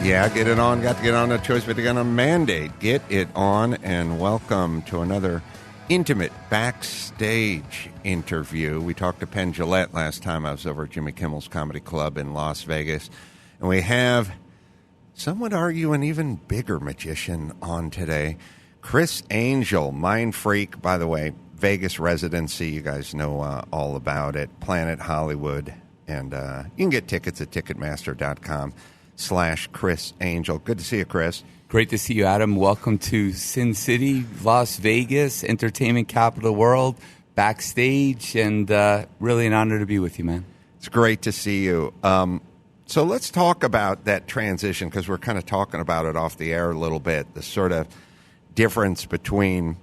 Yeah, get it on. Got to get on. No choice but to get on. Mandate. Get it on. And welcome to another intimate backstage interview. We talked to Penn Jillette last time I was over at Jimmy Kimmel's Comedy Club in Las Vegas. And we have, some would argue, an even bigger magician on today. Criss Angel, Mindfreak, by the way, Vegas residency. You guys know all about it. Planet Hollywood. And you can get tickets at Ticketmaster.com/Criss Angel. Good to see you, Chris. Great to see you, Adam. Welcome to Sin City, Las Vegas, entertainment capital of the world, backstage, and really an honor to be with you, man. It's great to see you. So let's talk about that transition, because we're kind of talking about it off the air a little bit, the sort of difference between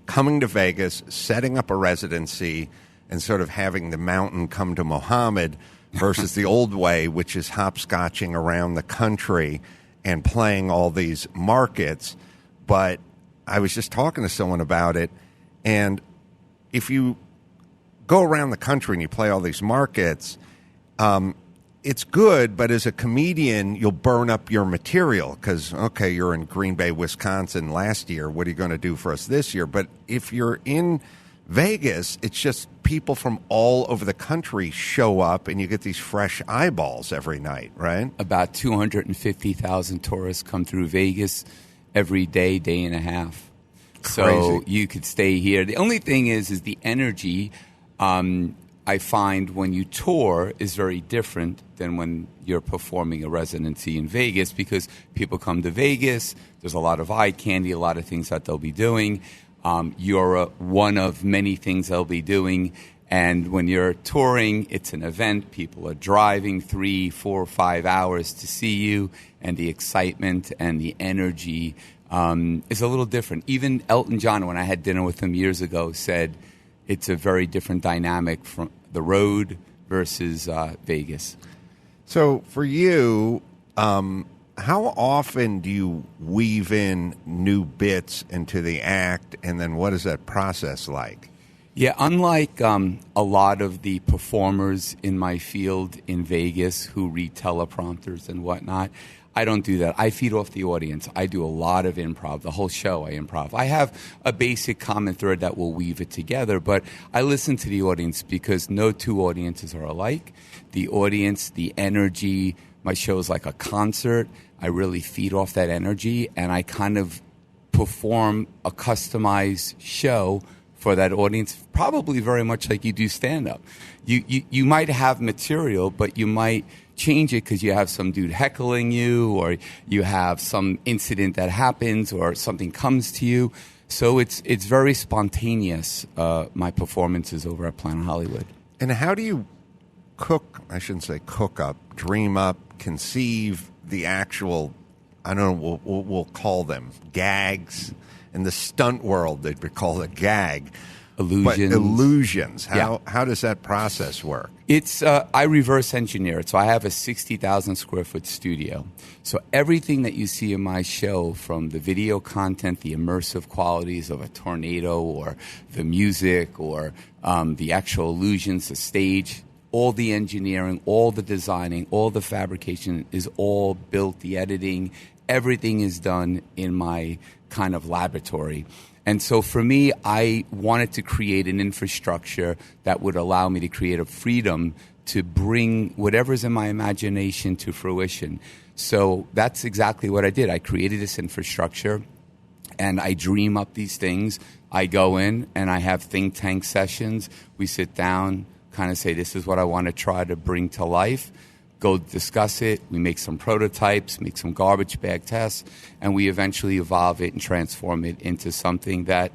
coming to Vegas, setting up a residency, and sort of having the mountain come to Muhammad versus the old way, which is hopscotching around the country and playing all these markets. But I was just talking to someone about it, and if you go around the country and you play all these markets, it's good, but as a comedian, you'll burn up your material because, okay, you're in Green Bay, Wisconsin last year. What are you going to do for us this year? But if you're in Vegas, it's just people from all over the country show up, and you get these fresh eyeballs every night, right? About 250,000 tourists come through Vegas every day, day and a half. Crazy. So you could stay here. The only thing is the energy I find when you tour is very different than when you're performing a residency in Vegas, because people come to Vegas, there's a lot of eye candy, a lot of things that they'll be doing. You're one of many things they'll be doing. And when you're touring, it's an event. People are driving 3, 4, 5 hours to see you, and the excitement and the energy is a little different. Even Elton John, when I had dinner with him years ago, said it's a very different dynamic from the road versus Vegas. So for you, how often do you weave in new bits into the act, and then what is that process like? Yeah, unlike a lot of the performers in my field in Vegas who read teleprompters and whatnot, I don't do that. I feed off the audience. I do a lot of improv. The whole show I improv. I have a basic common thread that will weave it together, but I listen to the audience because no two audiences are alike. The audience, the energy, my show is like a concert. I really feed off that energy, and I kind of perform a customized show for that audience, probably very much like you do stand-up. You might have material, but you might change it because you have some dude heckling you, or you have some incident that happens, or something comes to you. So it's very spontaneous, my performances over at Planet Hollywood. And how do you dream up, conceive the actual, I don't know, we'll call them gags. In the stunt world, they'd call it gag. Illusions. But illusions. How does that process work? It's I reverse engineer it. So I have a 60,000 square foot studio. So everything that you see in my show, from the video content, the immersive qualities of a tornado, or the music, or the actual illusions, the stage, all the engineering, all the designing, all the fabrication is all built, the editing, everything is done in my kind of laboratory. And so for me, I wanted to create an infrastructure that would allow me to create a freedom to bring whatever's in my imagination to fruition. So that's exactly what I did. I created this infrastructure, and I dream up these things. I go in and I have think tank sessions. We sit down, kind of say, this is what I want to try to bring to life. Go discuss it. We make some prototypes, make some garbage bag tests, and we eventually evolve it and transform it into something that,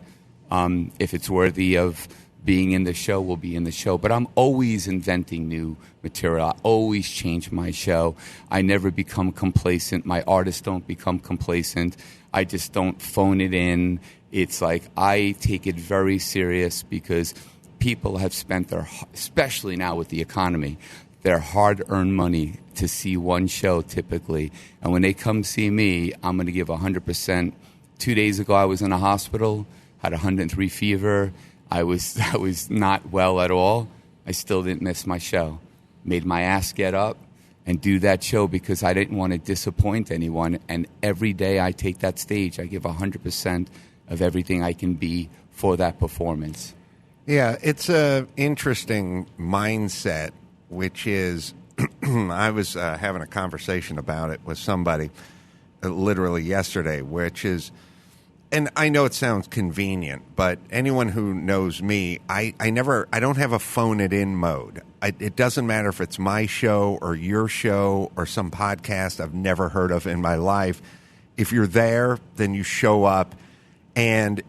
if it's worthy of being in the show, will be in the show. But I'm always inventing new material. I always change my show. I never become complacent. My artists don't become complacent. I just don't phone it in. It's like I take it very serious, because people have spent their, especially now with the economy, their hard-earned money to see one show typically. And when they come see me, I'm going to give 100%. 2 days ago, I was in a hospital, had 103 fever. I was not well at all. I still didn't miss my show. Made my ass get up, and do that show because I didn't want to disappoint anyone. And every day I take that stage, I give 100% of everything I can be for that performance. Yeah, it's a interesting mindset, which is I was having a conversation about it with somebody literally yesterday, which is, and I know it sounds convenient, but anyone who knows me, I don't have a phone it in mode. It doesn't matter if it's my show or your show or some podcast I've never heard of in my life. If you're there, then you show up and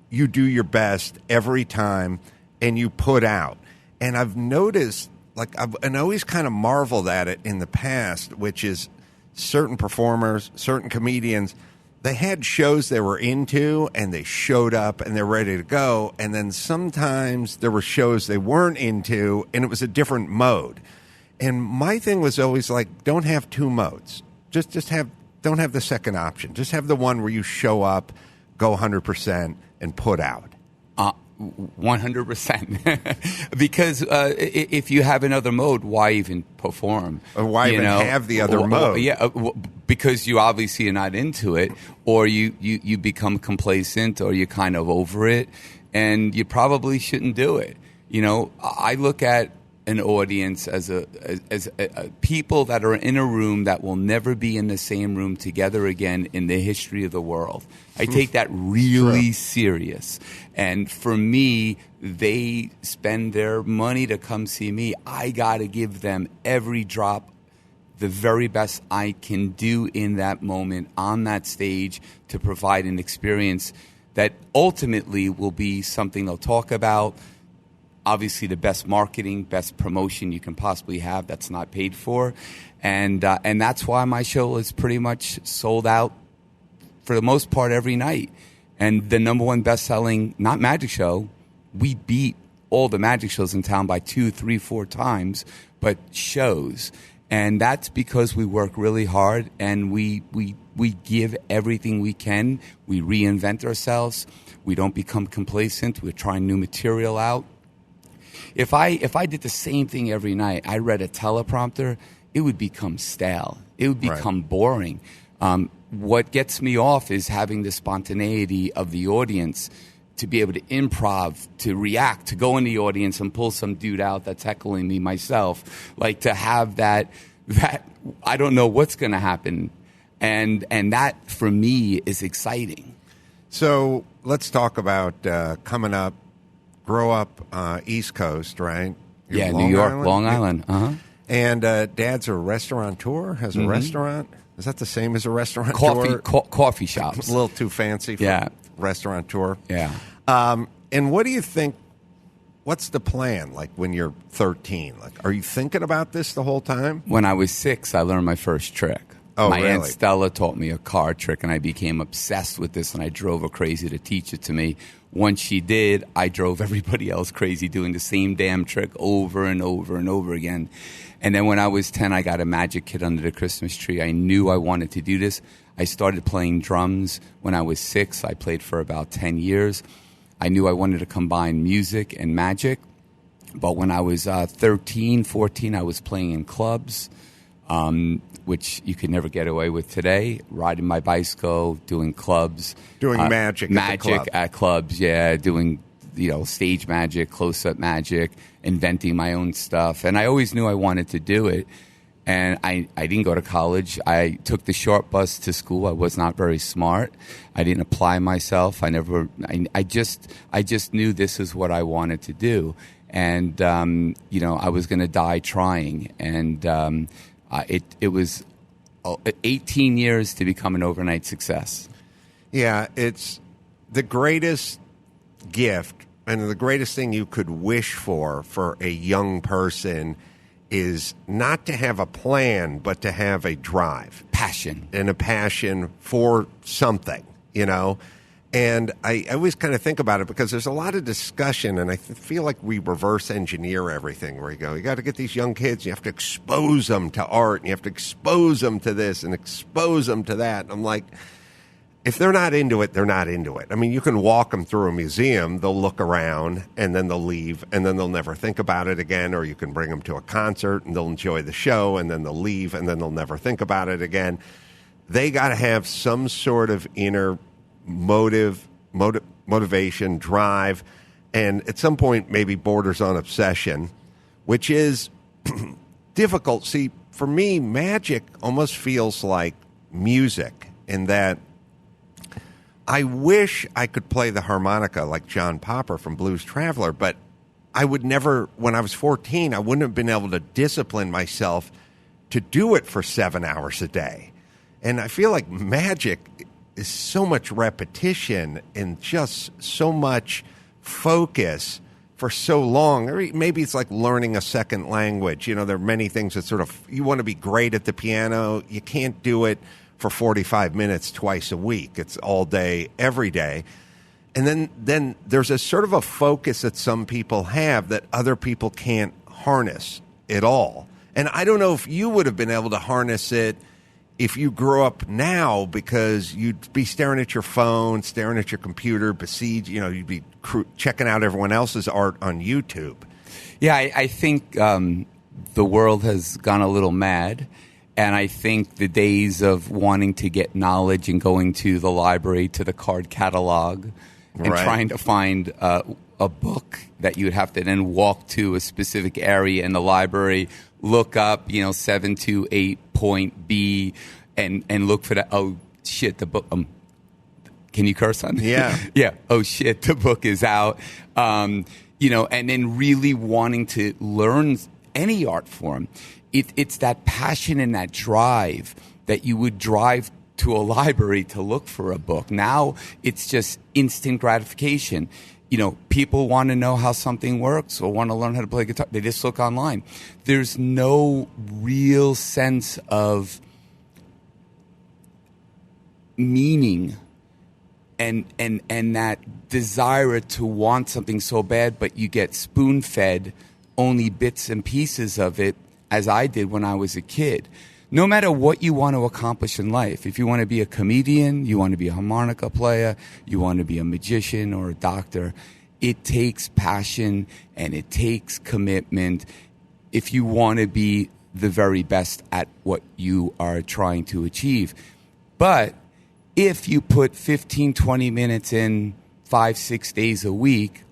you do your best every time and you put out. And I've noticed, and I always kind of marveled at it in the past, which is certain performers, certain comedians, they had shows they were into and they showed up and they're ready to go. And then sometimes there were shows they weren't into and it was a different mode. And my thing was always like, don't have two modes. Don't have the second option. Just have the one where you show up, go 100% and put out. 100%. Because if you have another mode, why even perform? Or why even have the other mode? Because you obviously are not into it, or you become complacent, or you're kind of over it, and you probably shouldn't do it. I look at an audience as a people that are in a room that will never be in the same room together again in the history of the world. I take that really serious. And for me, they spend their money to come see me. I got to give them every drop, the very best I can do in that moment on that stage to provide an experience that ultimately will be something they'll talk about. Obviously, the best marketing, best promotion you can possibly have that's not paid for. And that's why my show is pretty much sold out for the most part every night. And the number one best-selling, not magic show, we beat all the magic shows in town by 2, 3, 4 times, but shows. And that's because we work really hard and we give everything we can. We reinvent ourselves. We don't become complacent. We're trying new material out. If I did the same thing every night, I read a teleprompter, it would become stale. It would become boring. What gets me off is having the spontaneity of the audience to be able to improv, to react, to go in the audience and pull some dude out that's heckling me myself. Like to have that I don't know what's going to happen. And that, for me, is exciting. So let's talk about coming up. Grow up East Coast, right? Yeah, New York, Long Island. Uh-huh. And Dad's a restaurateur, has a restaurant. Is that the same as a restaurateur? Coffee shops. A little too fancy for restaurateur. Yeah. And what do you think, what's the plan, like when you're 13? Like, are you thinking about this the whole time? When I was 6, I learned my first trick. My Aunt Stella taught me a card trick, and I became obsessed with this, and I drove her crazy to teach it to me. Once she did, I drove everybody else crazy doing the same damn trick over and over and over again. And then when I was 10, I got a magic kit under the Christmas tree. I knew I wanted to do this. I started playing drums when I was 6. I played for about 10 years. I knew I wanted to combine music and magic. But when I was 13, 14, I was playing in clubs, which you could never get away with today. Riding my bicycle, doing clubs. Doing magic at clubs, yeah. Doing, stage magic, close-up magic, inventing my own stuff. And I always knew I wanted to do it. And I didn't go to college. I took the short bus to school. I was not very smart. I didn't apply myself. I just knew this is what I wanted to do. And, I was going to die trying. And it was 18 years to become an overnight success. Yeah, it's the greatest gift and the greatest thing you could wish for a young person is not to have a plan, but to have a drive. Passion. And a passion for something, And I always kind of think about it because there's a lot of discussion, and I feel like we reverse engineer everything where you got to get these young kids, you have to expose them to art, and you have to expose them to this and expose them to that. And I'm like, if they're not into it, they're not into it. I mean, you can walk them through a museum, they'll look around, and then they'll leave, and then they'll never think about it again, or you can bring them to a concert, and they'll enjoy the show, and then they'll leave, and then they'll never think about it again. They got to have some sort of inner motivation, drive, and at some point maybe borders on obsession, which is difficult. See, for me, magic almost feels like music in that I wish I could play the harmonica like John Popper from Blues Traveler, but I would never, when I was 14, I wouldn't have been able to discipline myself to do it for 7 hours a day. And I feel like magic is so much repetition and just so much focus for so long. Or maybe it's like learning a second language. You know, there are many things that sort of, you want to be great at the piano. You can't do it for 45 minutes twice a week. It's all day, every day. And then there's a sort of a focus that some people have that other people can't harness at all. And I don't know if you would have been able to harness it if you grew up now, because you'd be staring at your phone, staring at your computer, besieged, you know, you'd be checking out everyone else's art on YouTube. Yeah, I think the world has gone a little mad. And I think the days of wanting to get knowledge and going to the library, to the card catalog, and trying to find a book that you'd have to then walk to a specific area in the library, look up, 728 point B, and look for that. Oh, shit, the book. Can you curse on? Yeah. Yeah. Oh, shit, the book is out. And then really wanting to learn any art form. It's that passion and that drive that you would drive to a library to look for a book. Now it's just instant gratification. People want to know how something works or want to learn how to play guitar. They just look online. There's no real sense of meaning and that desire to want something so bad, but you get spoon-fed only bits and pieces of it, as I did when I was a kid. No matter what you want to accomplish in life, if you want to be a comedian, you want to be a harmonica player, you want to be a magician or a doctor, it takes passion and it takes commitment if you want to be the very best at what you are trying to achieve. But if you put 15, 20 minutes in 5-6 days a week,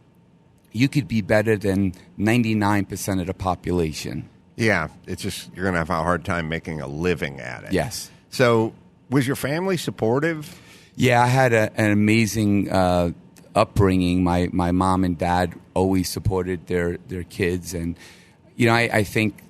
you could be better than 99% of the population. Yeah, it's just you're going to have a hard time making a living at it. Yes. So was your family supportive? Yeah, I had an amazing upbringing. My mom and dad always supported their kids. And, I think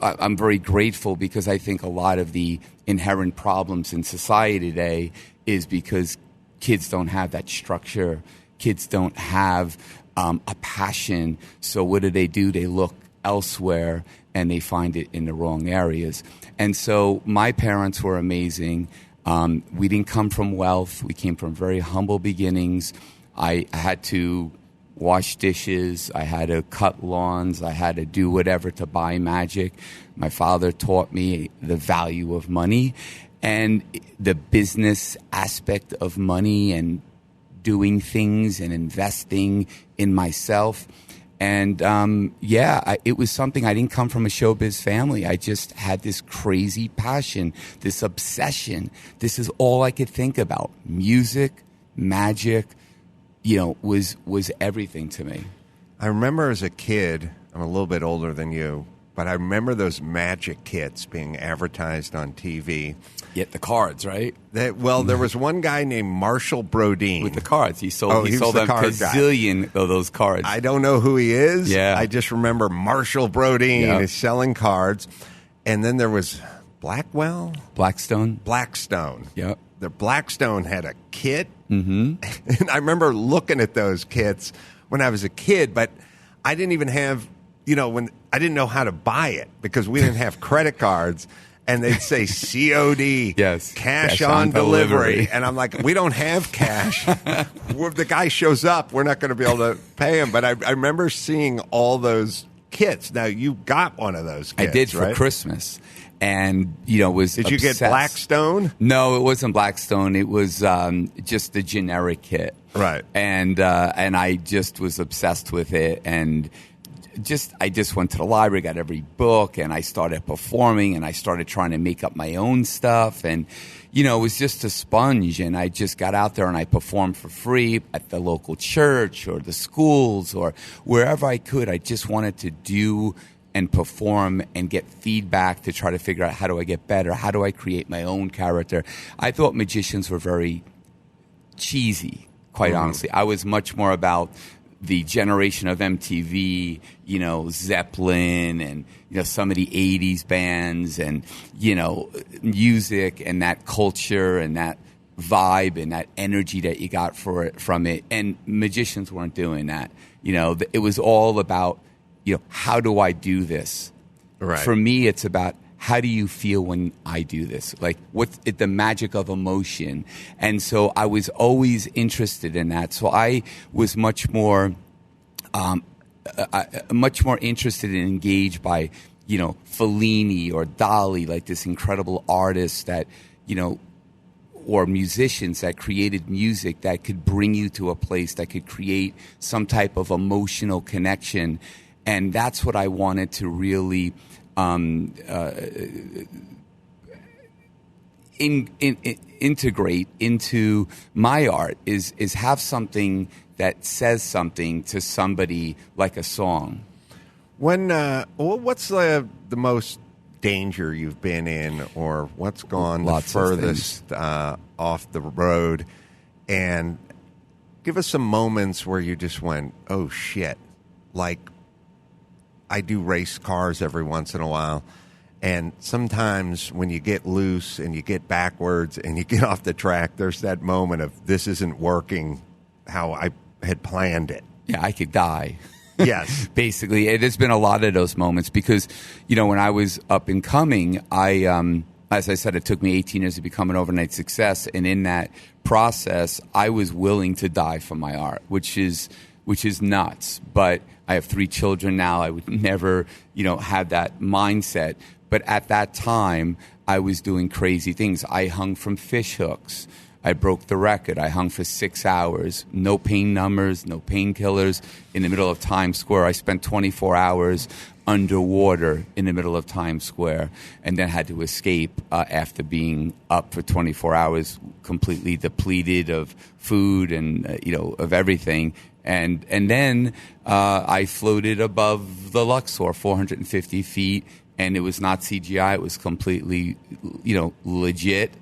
I'm very grateful because I think a lot of the inherent problems in society today is because kids don't have that structure. Kids don't have a passion. So what do? They look elsewhere and they find it in the wrong areas. And so my parents were amazing. We didn't come from wealth. We came from very humble beginnings. I had to wash dishes. I had to cut lawns. I had to do whatever to buy magic. My father taught me the value of money and the business aspect of money and doing things and investing in myself. And, it was something. I didn't come from a showbiz family. I just had this crazy passion, this obsession. This is all I could think about. Music, magic, was everything to me. I remember as a kid, I'm a little bit older than you, but I remember those magic kits being advertised on TV. Get the cards, right? There was one guy named Marshall Brodeen. With the cards. He sold them gazillion of those cards. I don't know who he is. Yeah. I just remember Marshall Brodeen is selling cards. And then there was Blackstone. Yep. The Blackstone had a kit. Mm-hmm. And I remember looking at those kits when I was a kid, but I didn't even have, when I didn't know how to buy it because we didn't have credit cards. And they'd say COD, yes, cash on delivery. And I'm like, we don't have cash. If the guy shows up, we're not going to be able to pay him. But I remember seeing all those kits. Now, you got one of those kits, I did right? for Christmas. and was Did you obsessed. get Blackstone? No, it wasn't Blackstone. It was just the generic kit, right? And I just was obsessed with it, and I just went to the library, got every book, and I started performing, and I started trying to make up my own stuff, and it was just a sponge, and I just got out there and I performed for free at the local church or the schools or wherever I could. I just wanted to do and perform and get feedback to try to figure out, how do I get better? How do I create my own character? I thought magicians were very cheesy, quite honestly. I was much more about the generation of MTV, Zeppelin and, some of the 80s bands and, music and that culture and that vibe and that energy that you got from it. And magicians weren't doing that. It was all about, how do I do this? Right. For me, it's about, how do you feel when I do this? Like, what's the magic of emotion? And so I was always interested in that. So I was much more interested and engaged by, Fellini or Dali, like this incredible artist that, or musicians that created music that could bring you to a place, that could create some type of emotional connection. And that's what I wanted to really integrate into my art is have something that says something to somebody, like a song. What's the most danger you've been in, or what's gone the furthest off the road? And give us some moments where you just went, oh shit, like, I do race cars every once in a while, and sometimes when you get loose and you get backwards and you get off the track, there's that moment of, this isn't working how I had planned it. Yeah, I could die. Yes. Basically, there's been a lot of those moments because, when I was up and coming, as I said, it took me 18 years to become an overnight success, and in that process, I was willing to die for my art, which is nuts. But I have 3 children now. I would never, have that mindset. But at that time, I was doing crazy things. I hung from fish hooks. I broke the record. I hung for 6 hours. No pain numbers, no painkillers, in the middle of Times Square. I spent 24 hours underwater in the middle of Times Square, and then had to escape after being up for 24 hours, completely depleted of food and of everything. And then I floated above the Luxor, 450 feet, and it was not CGI. It was completely, legit,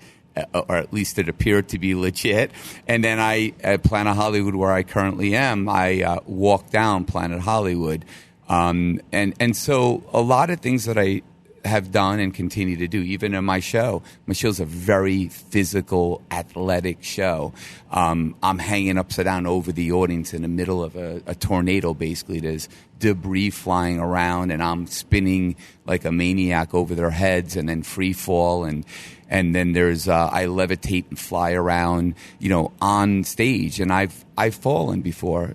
or at least it appeared to be legit. And then at Planet Hollywood, where I currently am, I walked down Planet Hollywood. And so a lot of things that I have done and continue to do, even in my show. My show's a very physical, athletic show. I'm hanging upside down over the audience in the middle of a tornado, basically. There's debris flying around, and I'm spinning like a maniac over their heads, and then free fall, and then there's I levitate and fly around, on stage. And I've fallen before,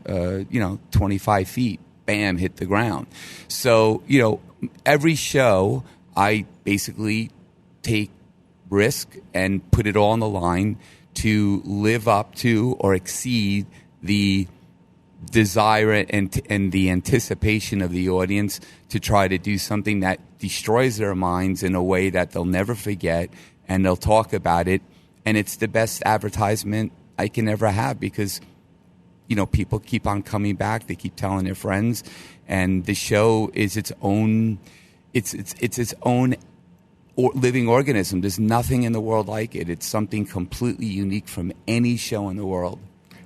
25 feet, bam, hit the ground. So, every show, I basically take risk and put it all on the line to live up to or exceed the desire and the anticipation of the audience, to try to do something that destroys their minds in a way that they'll never forget, and they'll talk about it. And it's the best advertisement I can ever have, because people keep on coming back. They keep telling their friends, and the show is its own. It's its own living organism. There's nothing in the world like it. It's something completely unique from any show in the world.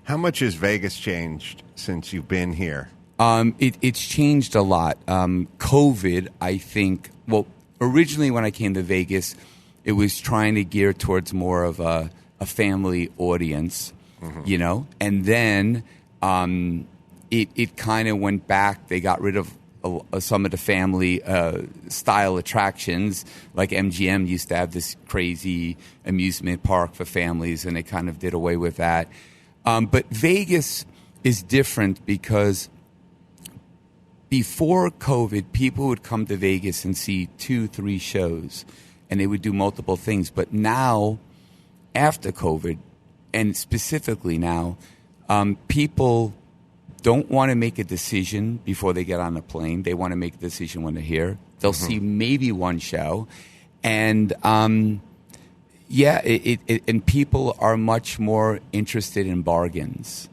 How much has Vegas changed since you've been here? It's changed a lot. COVID, I think. Well, originally when I came to Vegas, it was trying to gear towards more of a family audience, and then it kind of went back. They got rid of some of the family style attractions, like MGM used to have this crazy amusement park for families, and they kind of did away with that. But Vegas is different because before COVID, people would come to Vegas and see 2-3 shows. and they would do multiple things. But now, after COVID, and specifically now, people don't want to make a decision before they get on a plane. They want to make a decision when they're here. They'll see maybe one show, and and people are much more interested in bargains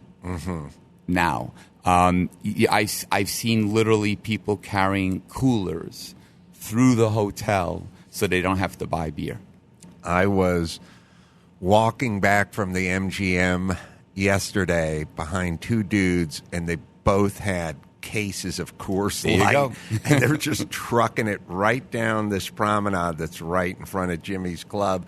now. I've seen literally people carrying coolers through the hotel so they don't have to buy beer. I was walking back from the MGM yesterday behind two dudes, and they both had cases of Coors Light. There you go. And they were just trucking it right down this promenade that's right in front of Jimmy's Club.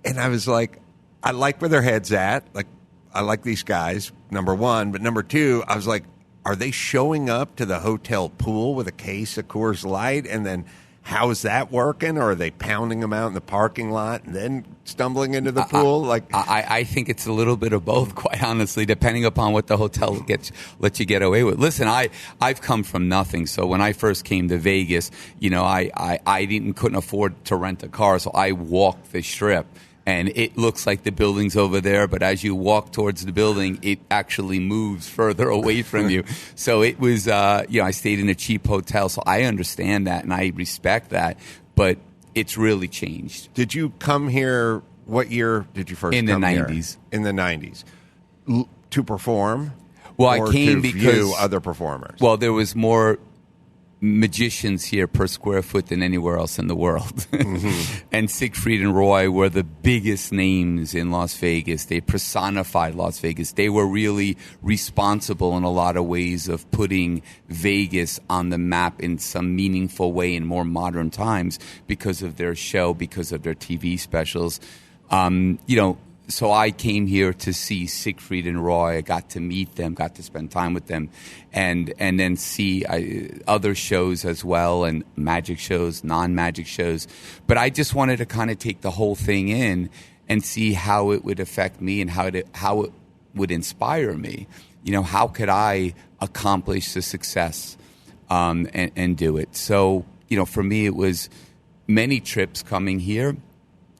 And I was like, I like where their head's at. Like, I like these guys, number one. But number two, I was like, are they showing up to the hotel pool with a case of Coors Light? And then how is that working? Or are they pounding them out in the parking lot and then stumbling into the pool? I think it's a little bit of both, quite honestly, depending upon what the hotel lets you get away with. Listen, I've come from nothing. So when I first came to Vegas, I couldn't afford to rent a car, so I walked the Strip. And it looks like the building's over there, but as you walk towards the building, it actually moves further away from you. So it was, I stayed in a cheap hotel, so I understand that and I respect that, but it's really changed. Did you come here, what year did you first come here? In the 90s. In the 90s. To perform? Well, or I came to because view other performers? Well, there was more magicians here per square foot than anywhere else in the world. And Siegfried and Roy were the biggest names in Las Vegas. They personified Las Vegas. They were really responsible in a lot of ways of putting Vegas on the map in some meaningful way in more modern times because of their show, because of their TV specials. So I came here to see Siegfried and Roy. I got to meet them, got to spend time with them, and then see other shows as well, and magic shows, non-magic shows. But I just wanted to kind of take the whole thing in and see how it would affect me and how it would inspire me. How could I accomplish the success and do it? So, for me, it was many trips coming here,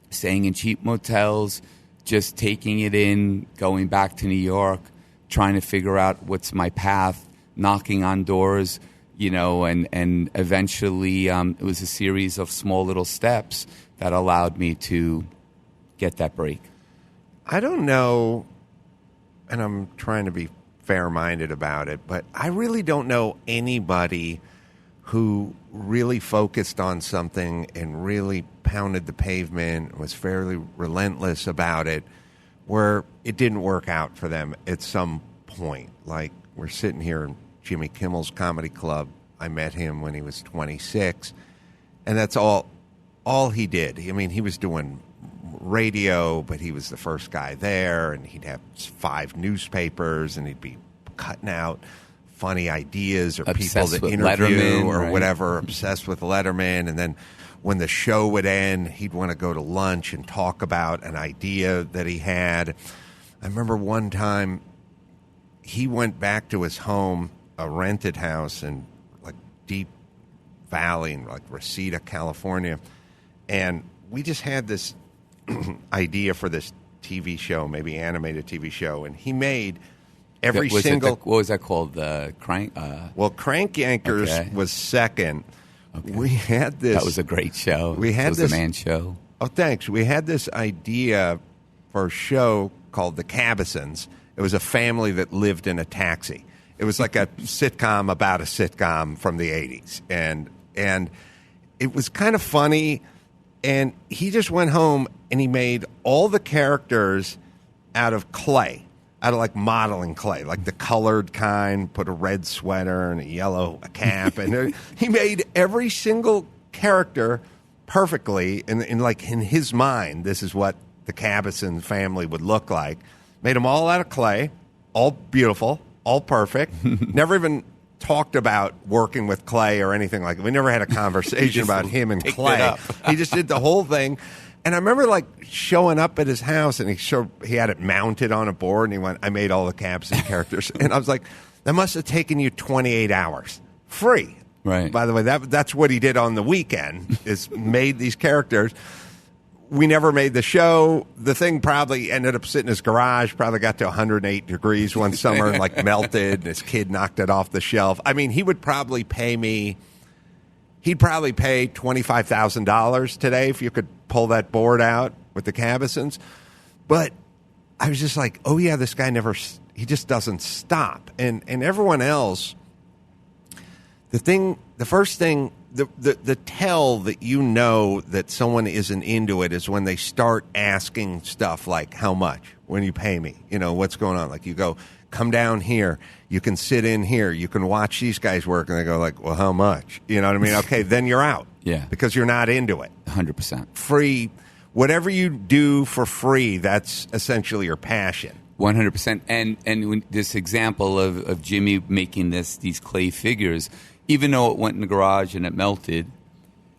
staying in cheap motels, just taking it in, going back to New York, trying to figure out what's my path, knocking on doors, and eventually it was a series of small little steps that allowed me to get that break. I don't know, and I'm trying to be fair-minded about it, but I really don't know anybody who really focused on something and really pounded the pavement, was fairly relentless about it, where it didn't work out for them at some point. Like, we're sitting here in Jimmy Kimmel's Comedy Club. I met him when he was 26, and that's all he did. I mean, he was doing radio, but he was the first guy there, and he'd have 5 newspapers, and he'd be cutting out funny ideas or obsessed people to with interview Letterman, or right? whatever, obsessed with Letterman. And then when the show would end, he'd want to go to lunch and talk about an idea that he had. I remember one time he went back to his home, a rented house in like Deep Valley in like Reseda, California. And we just had this idea for this TV show, maybe animated TV show. And he made every single... what was that called? The Crank? Well, Crank Yankers was second. Okay. We had this... That was a great show. It was a man show. Oh, thanks. We had this idea for a show called The Cabazons. It was a family that lived in a taxi. It was like a sitcom about a sitcom from the 80s. And it was kind of funny. And he just went home and he made all the characters out of clay. Out of like modeling clay, like the colored kind, put a red sweater and a yellow cap. And he made every single character perfectly in his mind. This is what the Cabazon family would look like. Made them all out of clay, all beautiful, all perfect. Never even talked about working with clay or anything like that. We never had a conversation about him and clay. He just did the whole thing. And I remember like showing up at his house, and he had it mounted on a board, and he went, "I made all the Cabazon characters." And I was like, "That must have taken you 28 hours, free." Right. By the way, that's what he did on the weekend, is made these characters. we never made the show. The thing probably ended up sitting in his garage, probably got to 108 degrees one summer and like melted, and his kid knocked it off the shelf. I mean, he'd probably pay $25,000 today if you could pull that board out with the Cabesons. But I was just like, oh yeah, this guy he just doesn't stop. And everyone else, the first thing, the tell that you know that someone isn't into it is when they start asking stuff like, how much? When you pay me? You know, what's going on? Like you go, come down here. You can sit in here. You can watch these guys work. And they go like, well, how much? You know what I mean? Okay, then you're out. Yeah. Because you're not into it. 100%. Free. Whatever you do for free, that's essentially your passion. 100%. And when this example of Jimmy making these clay figures, even though it went in the garage and it melted,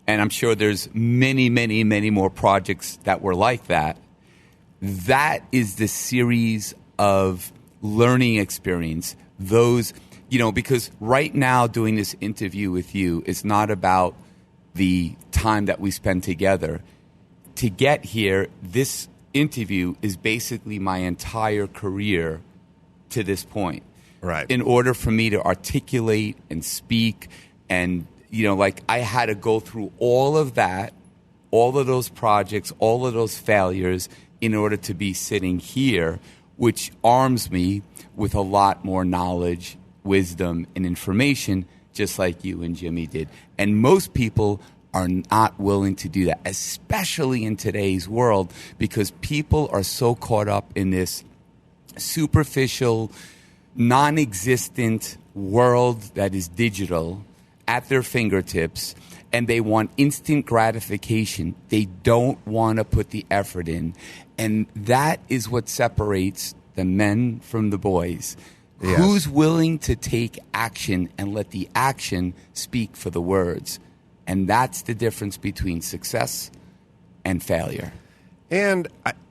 and I'm sure there's many, many, many more projects that were like that, that is the series of learning experience. Those, because right now doing this interview with you is not about the time that we spend together. To get here, this interview is basically my entire career to this point. Right. In order for me to articulate and speak and, I had to go through all of that, all of those projects, all of those failures in order to be sitting here, which arms me with a lot more knowledge, wisdom, and information, just like you and Jimmy did. And most people are not willing to do that, especially in today's world, because people are so caught up in this superficial, non-existent world that is digital at their fingertips, and they want instant gratification. They don't want to put the effort in. And that is what separates the men from the boys. Yes. Who's willing to take action and let the action speak for the words? And that's the difference between success and failure. And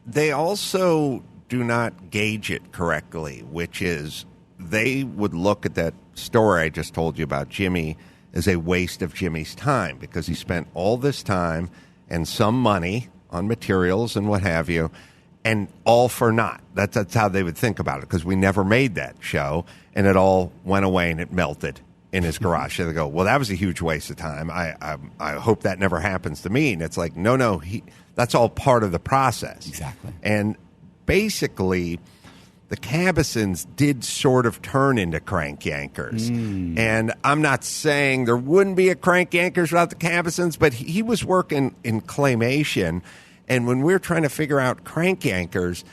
they also do not gauge it correctly, which is they would look at that story I just told you about Jimmy as a waste of Jimmy's time because he spent all this time and some money on materials and what have you, and all for naught. That's how they would think about it, because we never made that show, and it all went away and it melted in his garage. So they go, well, that was a huge waste of time. I hope that never happens to me. And it's like, no, that's all part of the process. Exactly. And basically, the Cabesons did sort of turn into crank yankers. And I'm not saying there wouldn't be a crank yankers without the Cabesons, but he was working in claymation. And when we were trying to figure out crank yankers,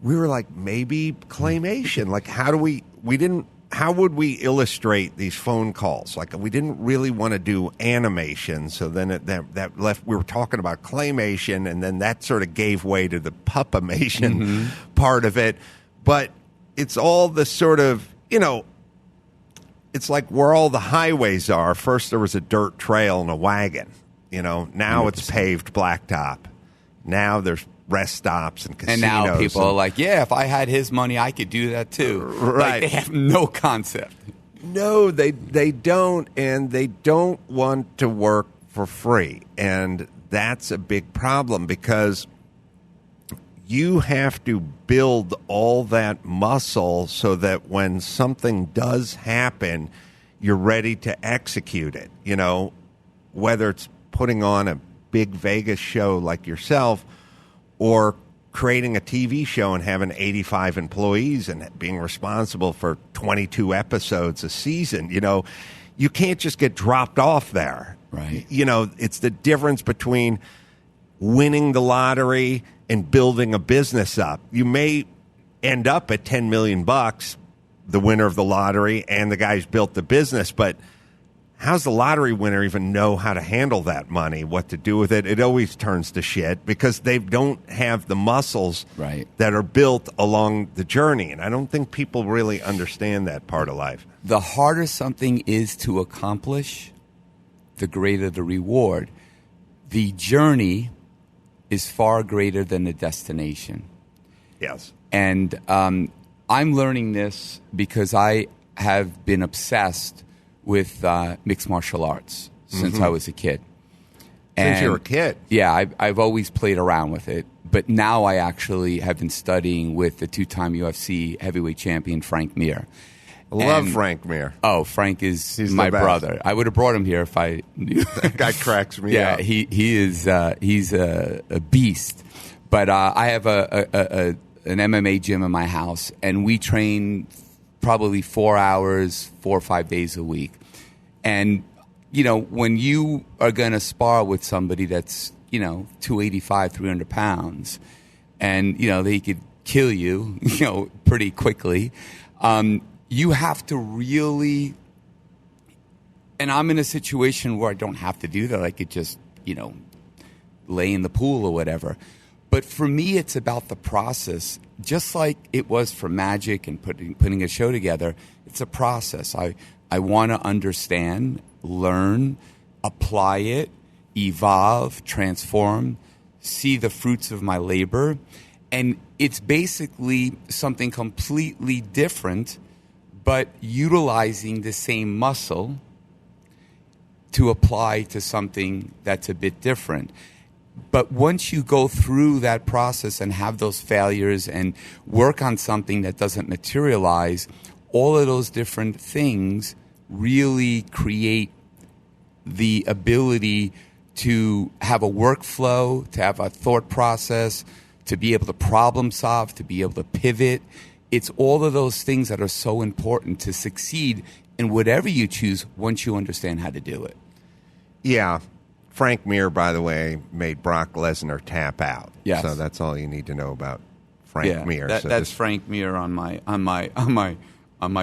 we were like, maybe claymation. Like, how would we illustrate these phone calls? Like, we didn't really want to do animation, so then that left. We were talking about claymation, and then that sort of gave way to the puppimation part of it. But it's all the sort of, it's like where all the highways are. First there was a dirt trail and a wagon. Now 100%. It's paved blacktop. Now there's rest stops and casinos. And now people are like, yeah, if I had his money, I could do that too. Right. Like, they have no concept. No, they don't, and they don't want to work for free. And that's a big problem because you have to build all that muscle so that when something does happen, you're ready to execute it. Whether it's putting on a big Vegas show like yourself or creating a TV show and having 85 employees and being responsible for 22 episodes a season. You can't just get dropped off there. Right. It's the difference between winning the lottery and building a business up. You may end up at $10 million, the winner of the lottery and the guy who's built the business, but how's the lottery winner even know how to handle that money, what to do with it? It always turns to shit because they don't have the muscles that are built along the journey. And I don't think people really understand that part of life. The harder something is to accomplish, the greater the reward. The journey is far greater than the destination. Yes. And I'm learning this because I have been obsessed with mixed martial arts since I was a kid. Since you were a kid. Yeah, I've always played around with it. But now I actually have been studying with the 2-time UFC heavyweight champion, Frank Mir. I love Frank Mir. Oh, Frank is He's my the best. brother. I would have brought him here if I knew. That guy cracks me Yeah, up. he is he's a beast. But I have an MMA gym in my house, and we train probably 4 hours, 4 or 5 days a week. And, you know, when you are going to spar with somebody that's, you know, 285, 300 pounds, and, you know, they could kill you, you know, pretty quickly, you have to really, and I'm in a situation where I don't have to do that. I could just, you know, lay in the pool or whatever. But for me, it's about the process. Just like it was for Magic and putting a show together, it's a process. I want to understand, learn, apply it, evolve, transform, see the fruits of my labor. And it's basically something completely different, but utilizing the same muscle to apply to something that's a bit different. But once you go through that process and have those failures and work on something that doesn't materialize, all of those different things really create the ability to have a workflow, to have a thought process, to be able to problem solve, to be able to pivot. It's all of those things that are so important to succeed in whatever you choose once you understand how to do it. Yeah. Frank Mir, by the way, made Brock Lesnar tap out. Yes. So that's all you need to know about Frank Mir. So that's Frank Mir on my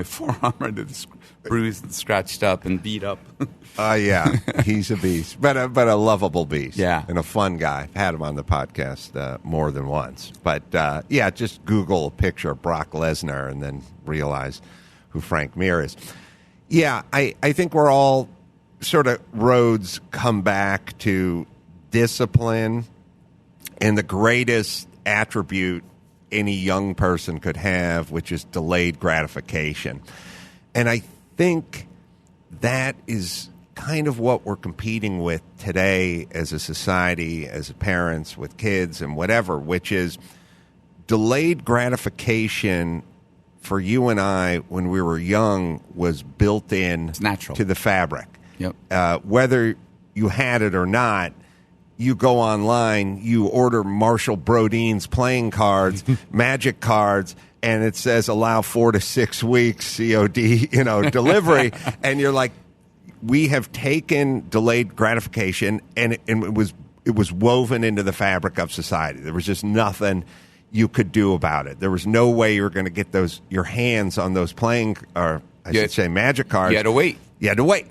forearm, that's bruised and scratched up and beat up. Yeah, he's a beast, but a lovable beast. Yeah, and a fun guy. I've had him on the podcast more than once. But yeah, just Google a picture of Brock Lesnar and then realize who Frank Mir is. Yeah, I think we're all sort of roads come back to discipline and the greatest attribute any young person could have, which is delayed gratification. And I think that is kind of what we're competing with today as a society, as parents, with kids and whatever, which is delayed gratification for you and I when we were young was built in It's natural. to the fabric. Yep. Whether you had it or not, you go online, you order Marshall Brodeen's playing cards, Magic cards, and it says allow 4 to 6 weeks COD, delivery, and you're like, we have taken delayed gratification, and it was woven into the fabric of society. There was just nothing you could do about it. There was no way you were going to get your hands on those Magic cards. You had to wait. You had to wait.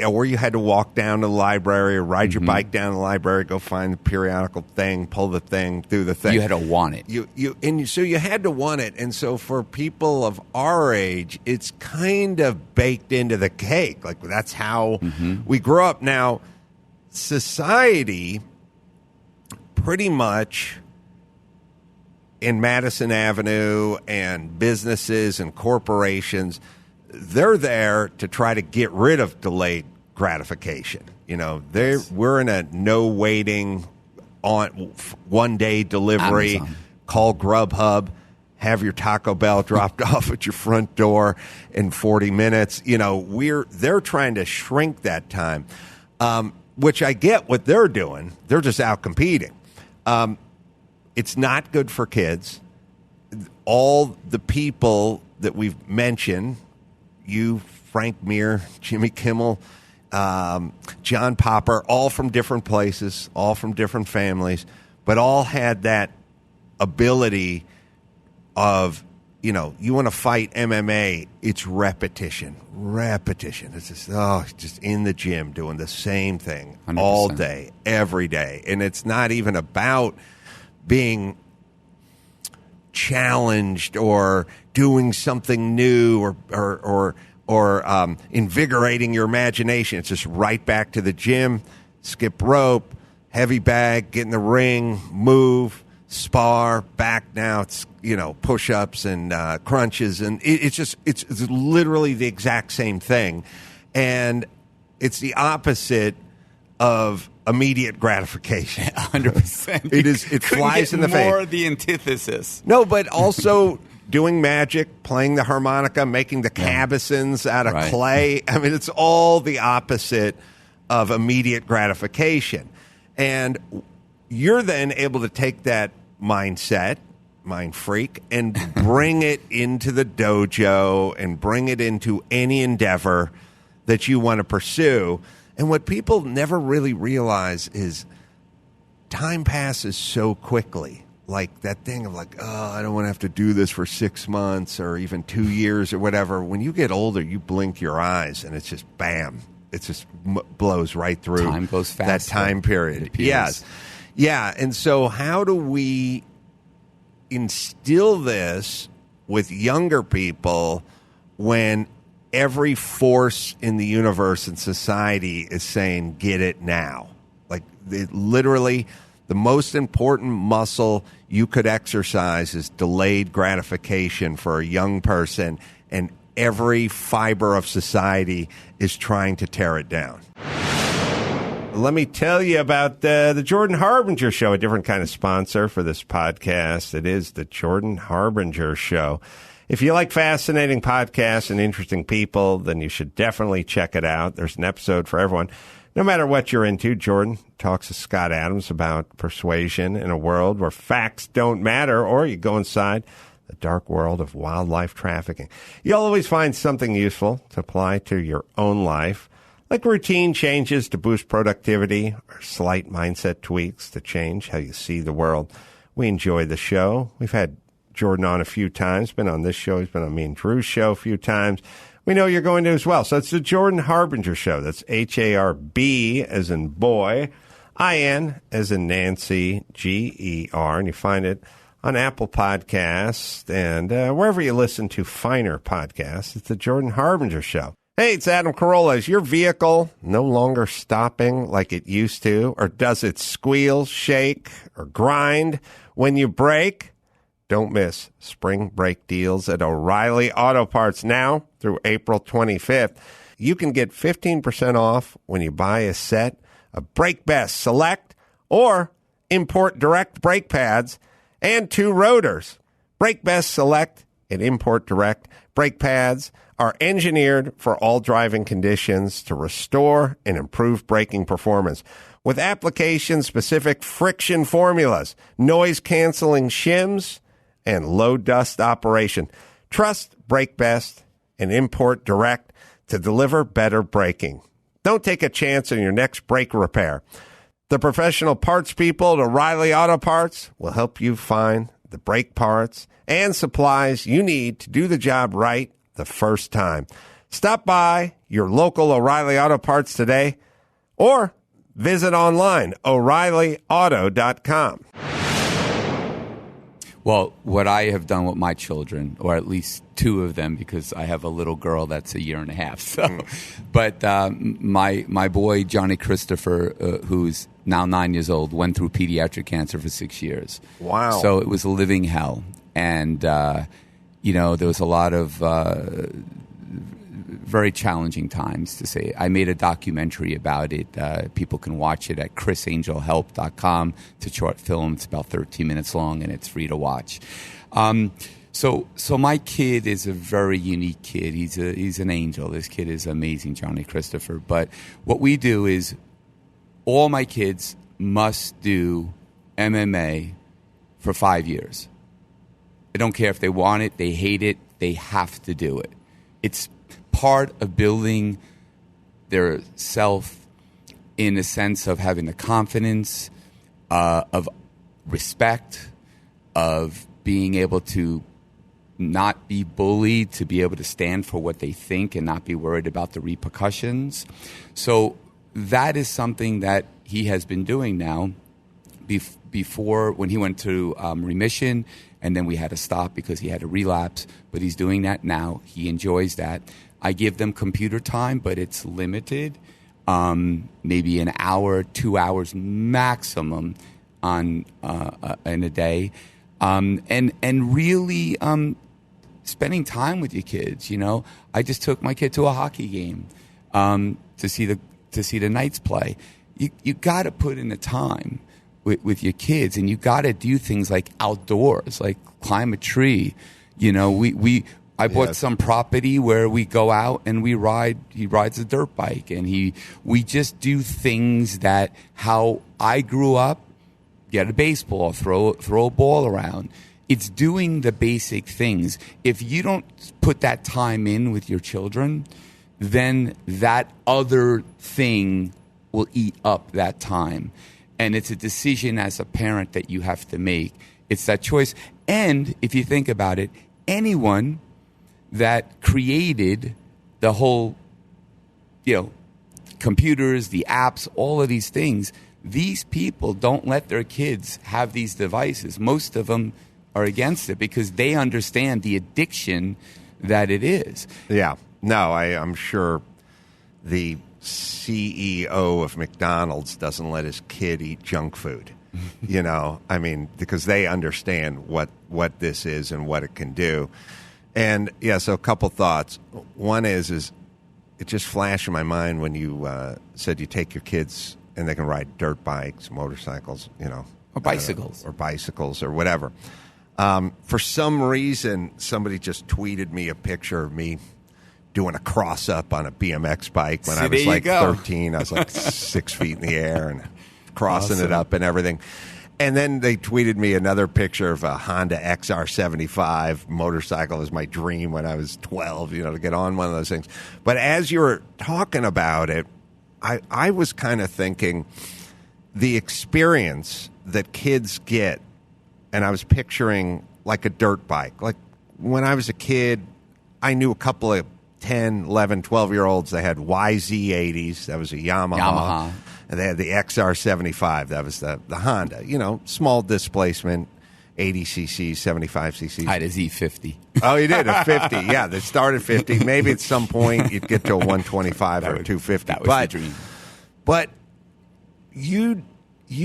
Or you had to walk down to the library or ride your bike down to the library, go find the periodical thing, pull the thing, do the thing. You had to want it. So you had to want it. And so for people of our age, it's kind of baked into the cake. Like that's how we grew up. Now, society pretty much in Madison Avenue and businesses and corporations, they're there to try to get rid of delayed gratification. We're in a no waiting on 1 day delivery. Amazon. Call Grubhub, have your Taco Bell dropped off at your front door in 40 minutes. They're trying to shrink that time, which I get what they're doing. They're just out competing. It's not good for kids. All the people that we've mentioned, you, Frank Mir, Jimmy Kimmel, John Popper, all from different places, all from different families, but all had that ability of, you want to fight MMA, it's repetition. It's just in the gym doing the same thing 100%. all day, every day. And it's not even about being challenged or doing something new or invigorating your imagination. It's just right back to the gym, skip rope, heavy bag, get in the ring, move, spar, back now. It's, push-ups and crunches. And it's literally the exact same thing. And it's the opposite of immediate gratification. 100%. It flies in the face. More the antithesis. No, but also doing magic, playing the harmonica, making the cabesons out of clay. I mean, it's all the opposite of immediate gratification. And you're then able to take that mindset, Mindfreak, and bring it into the dojo and bring it into any endeavor that you want to pursue. And what people never really realize is time passes so quickly. Like that thing of like, oh, I don't want to have to do this for 6 months or even 2 years or whatever. When you get older, you blink your eyes and it's just bam. It just blows right through. Time goes fast. That time period. Yes. Yeah. And so how do we instill this with younger people when every force in the universe and society is saying, get it now? Like literally the most important muscle you could exercise is delayed gratification for a young person, and every fiber of society is trying to tear it down. Let me tell you about the Jordan Harbinger Show, a different kind of sponsor for this podcast. It is the Jordan Harbinger Show. If you like fascinating podcasts and interesting people, then you should definitely check it out. There's an episode for everyone. No matter what you're into, Jordan talks to Scott Adams about persuasion in a world where facts don't matter, or you go inside the dark world of wildlife trafficking. You'll always find something useful to apply to your own life, like routine changes to boost productivity or slight mindset tweaks to change how you see the world. We enjoy the show. We've had Jordan on a few times, been on this show. He's been on me and Drew's show a few times. We know you're going to as well. So it's the Jordan Harbinger Show. That's Harb as in boy, IN as in Nancy, GER. And you find it on Apple Podcasts and wherever you listen to finer podcasts. It's the Jordan Harbinger Show. Hey, it's Adam Carolla. Is your vehicle no longer stopping like it used to? Or does it squeal, shake, or grind when you brake? Don't miss spring brake deals at O'Reilly Auto Parts now through April 25th. You can get 15% off when you buy a set of Brake Best Select or Import Direct brake pads and 2 rotors. Brake Best Select and Import Direct brake pads are engineered for all driving conditions to restore and improve braking performance. With application-specific friction formulas, noise-canceling shims, and low-dust operation. Trust Brake Best and Import Direct to deliver better braking. Don't take a chance on your next brake repair. The professional parts people at O'Reilly Auto Parts will help you find the brake parts and supplies you need to do the job right the first time. Stop by your local O'Reilly Auto Parts today or visit online, O'ReillyAuto.com. Well, what I have done with my children, or at least 2 of them, because I have a little girl that's a year and a half. So, but my boy Johnny Christopher, who's now 9 years old, went through pediatric cancer for 6 years. Wow! So it was a living hell, and there was a lot of very challenging times, to say. I made a documentary about it. People can watch it at ChrissAngelHelp.com. It's a short film. It's about 13 minutes long, and it's free to watch. So my kid is a very unique kid. He's an angel. This kid is amazing, Johnny Christopher. But what we do is all my kids must do MMA for 5 years. I don't care if they want it, they hate it, they have to do it. It's part of building their self in the sense of having the confidence, of respect, of being able to not be bullied, to be able to stand for what they think and not be worried about the repercussions. So that is something that he has been doing now. Before, when he went to remission, and then we had to stop because he had a relapse, but he's doing that now. He enjoys that. I give them computer time, but it's limited, maybe an hour, 2 hours maximum in a day, and really spending time with your kids. I just took my kid to a hockey game to see the Knights play. you got to put in the time with your kids, and you got to do things like outdoors, like climb a tree. You know, I bought some property where we go out and we ride. He rides a dirt bike, and we just do things that how I grew up. Get a baseball, throw a ball around. It's doing the basic things. If you don't put that time in with your children, then that other thing will eat up that time. And it's a decision as a parent that you have to make. It's that choice. And if you think about it, anyone that created the whole, computers, the apps, all of these things, these people don't let their kids have these devices. Most of them are against it because they understand the addiction that it is. Yeah. No, I'm sure the CEO of McDonald's doesn't let his kid eat junk food. Because they understand what this is and what it can do. And, so a couple thoughts. One is it just flashed in my mind when you said you take your kids and they can ride dirt bikes, motorcycles, Or bicycles. Or bicycles or whatever. For some reason, somebody just tweeted me a picture of me doing a cross-up on a BMX bike when I was like 13. I was like 6 feet in the air and crossing it up and everything. And then they tweeted me another picture of a Honda XR75 motorcycle. It was my dream when I was 12, to get on one of those things. But as you were talking about it, I was kind of thinking the experience that kids get, and I was picturing like a dirt bike. Like when I was a kid, I knew a couple of 10, 11, 12-year-olds. They had YZ80s. That was a Yamaha. And they had the XR75. That was the Honda. Small displacement, 80 cc's, 75 cc's. I had a Z50. Oh, you did? A 50. Yeah, they started 50. Maybe at some point you'd get to a 125 or a 250. That was the dream. But you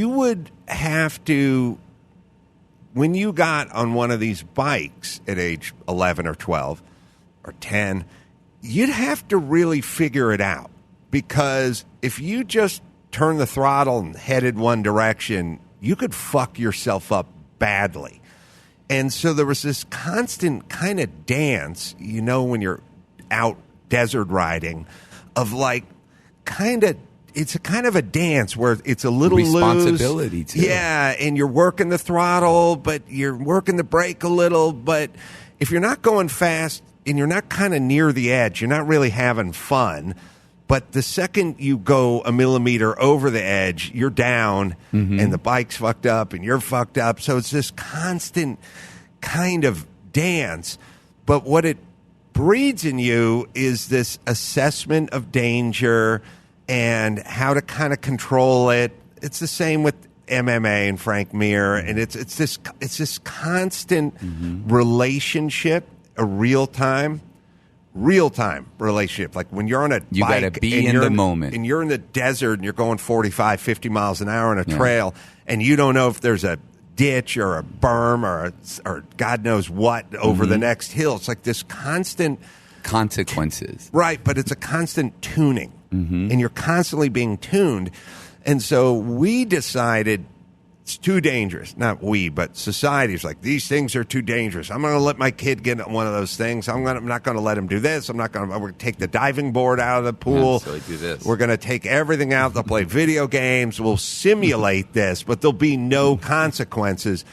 would have to, when you got on one of these bikes at age 11 or 12 or 10, you'd have to really figure it out. Because if you just turn the throttle and headed one direction, you could fuck yourself up badly. And so there was this constant kind of dance, when you're out desert riding, of like it's a kind of a dance where it's a little responsibility loose. Too. Yeah, and you're working the throttle, but you're working the brake a little. But if you're not going fast and you're not kind of near the edge, you're not really having fun. But the second you go a millimeter over the edge, you're down, and the bike's fucked up, and you're fucked up. So it's this constant kind of dance. But what it breeds in you is this assessment of danger and how to kind of control it. It's the same with MMA and Frank Mir, and it's this constant relationship, a real time relationship. Like when you're on a bike, you gotta be in the moment, and you're in the desert and you're going 45, 50 miles an hour on a trail, and you don't know if there's a ditch or a berm or God knows what over the next hill. It's like this constant consequences, right? But it's a constant tuning, and you're constantly being tuned. And so we decided it's too dangerous. Not we, but society's like, these things are too dangerous. I'm going to let my kid get one of those things. I'm not going to let him do this. We're going to take the diving board out of the pool. So do this. We're going to take everything out. They'll play video games. We'll simulate this, but there'll be no consequences.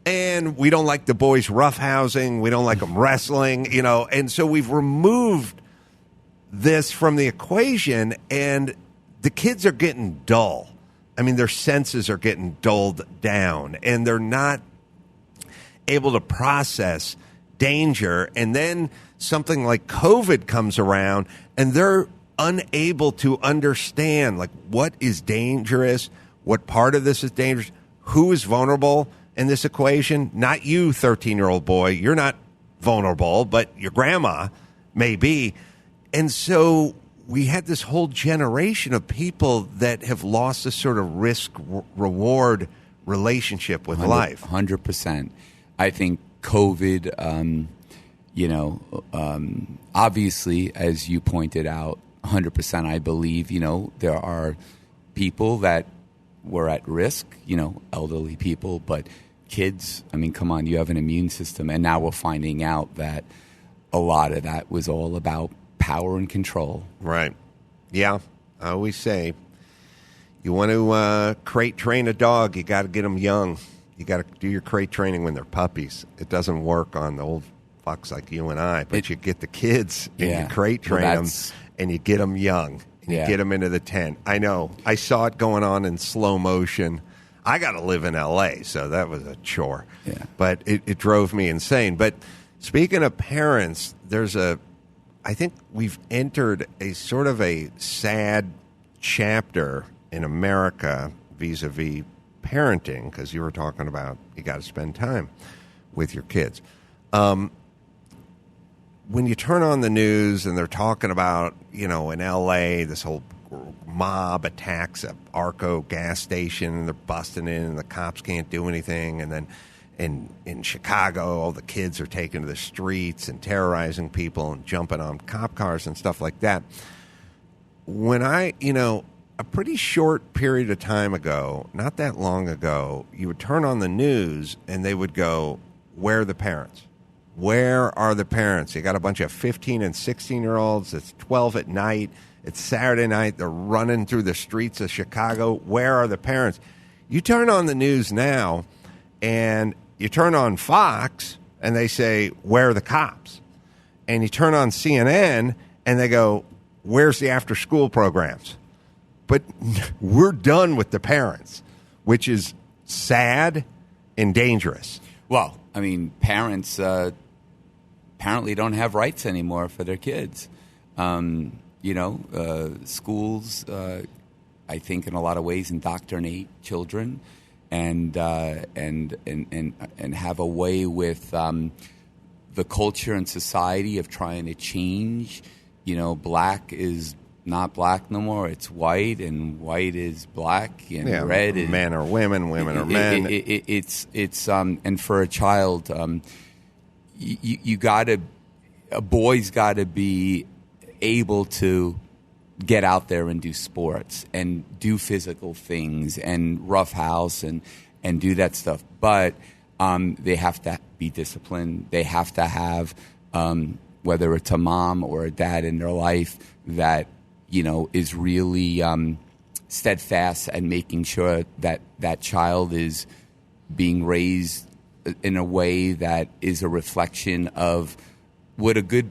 And we don't like the boys roughhousing. We don't like them wrestling, And so we've removed this from the equation, and the kids are getting dull. I mean, their senses are getting dulled down, and they're not able to process danger. And then something like COVID comes around, and they're unable to understand, like, what is dangerous, what part of this is dangerous, who is vulnerable in this equation. Not you, 13-year-old boy. You're not vulnerable, but your grandma may be. And so we had this whole generation of people that have lost this sort of risk-reward relationship with life. 100%. I think COVID, obviously, as you pointed out, 100%, I believe, there are people that were at risk, elderly people, but kids, I mean, come on, you have an immune system. And now we're finding out that a lot of that was all about power and control. Right. Yeah. I always say, you want to crate train a dog, you got to get them young. You got to do your crate training when they're puppies. It doesn't work on the old fucks like you and I, but you get the kids and you crate train them, and you get them young. And you get them into the tent. I know. I saw it going on in slow motion. I got to live in L.A., so that was a chore. Yeah. But it drove me insane. But speaking of parents, I think we've entered a sort of a sad chapter in America vis-a-vis parenting, because you were talking about you got to spend time with your kids. When you turn on the news and they're talking about, in L.A., this whole mob attacks at Arco gas station, and they're busting in, and the cops can't do anything. And then in Chicago, all the kids are taken to the streets and terrorizing people and jumping on cop cars and stuff like that. When a pretty short period of time ago, not that long ago, you would turn on the news and they would go, where are the parents? Where are the parents? You got a bunch of 15 and 16-year-olds. It's 12 at night. It's Saturday night. They're running through the streets of Chicago. Where are the parents? You turn on the news now, and you turn on Fox, and they say, where are the cops? And you turn on CNN, and they go, where's the after-school programs? But we're done with the parents, which is sad and dangerous. Well, I mean, parents apparently don't have rights anymore for their kids. Schools, I think, in a lot of ways, indoctrinate children and have a way with the culture and society of trying to change. Black is not black no more. It's white, and white is black, and red is men are women, women are men. It's and for a child, a boy's got to be able to get out there and do sports and do physical things and roughhouse and do that stuff. But they have to be disciplined. They have to have whether it's a mom or a dad in their life that is really steadfast and making sure that that child is being raised in a way that is a reflection of what a good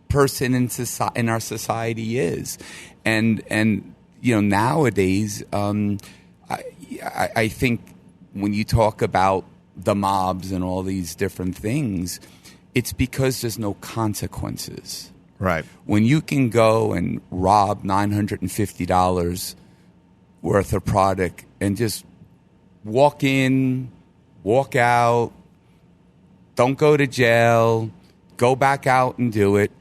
person in our society is. And nowadays, I think when you talk about the mobs and all these different things, it's because there's no consequences. Right. When you can go and rob $950 worth of product and just walk in, walk out, don't go to jail, go back out and do it,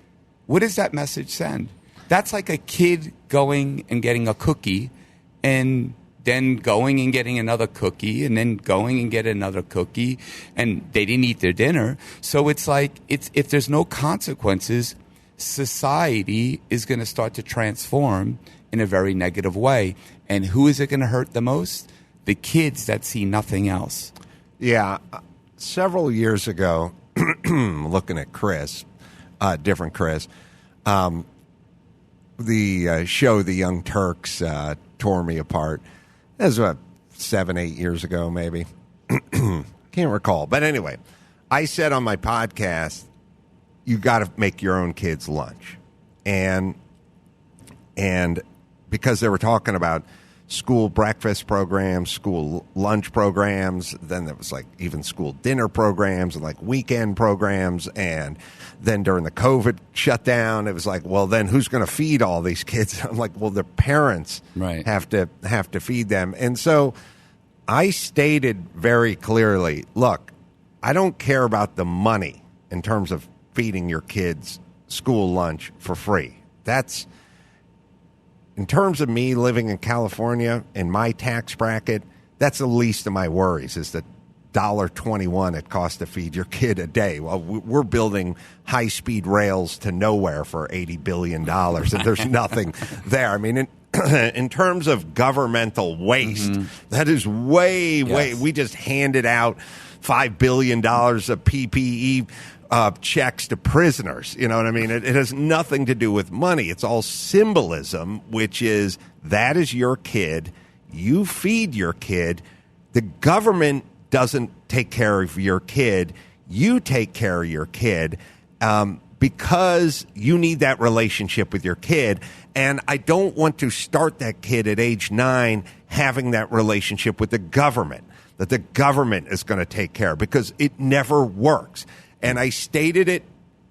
what does that message send? That's like a kid going and getting a cookie and then going and getting another cookie and then going and get another cookie, and they didn't eat their dinner. So it's like if there's no consequences, society is going to start to transform in a very negative way. And who is it going to hurt the most? The kids that see nothing else. Yeah. Several years ago, looking at Criss, different Criss, the show The Young Turks tore me apart. That was about 7-8 years ago, maybe. Can't recall. But anyway, I said on my podcast, you got to make your own kids lunch. And because they were talking about school breakfast programs, school lunch programs, then there was like even school dinner programs and like weekend programs, and then during the COVID shutdown, it was like, well, then who's going to feed all these kids? I'm like, well, their parents have to feed them. And so I stated very clearly, look, I don't care about the money in terms of feeding your kids school lunch for free. That's, in terms of me living in California, in my tax bracket, that's the least of my worries, is the $1.21 it costs to feed your kid a day. Well, we're building high-speed rails to nowhere for $80 billion, and there's nothing there. I mean, in terms of governmental waste, that is way. We just handed out $5 billion of PPE checks to prisoners. You know what I mean? It has nothing to do with money. It's all symbolism, which is that is your kid. You feed your kid. The government doesn't take care of your kid. You take care of your kid. Because you need that relationship with your kid. And I don't want to start that kid at age 9 having that relationship with the government, that the government is going to take care of, because it never works. And I stated it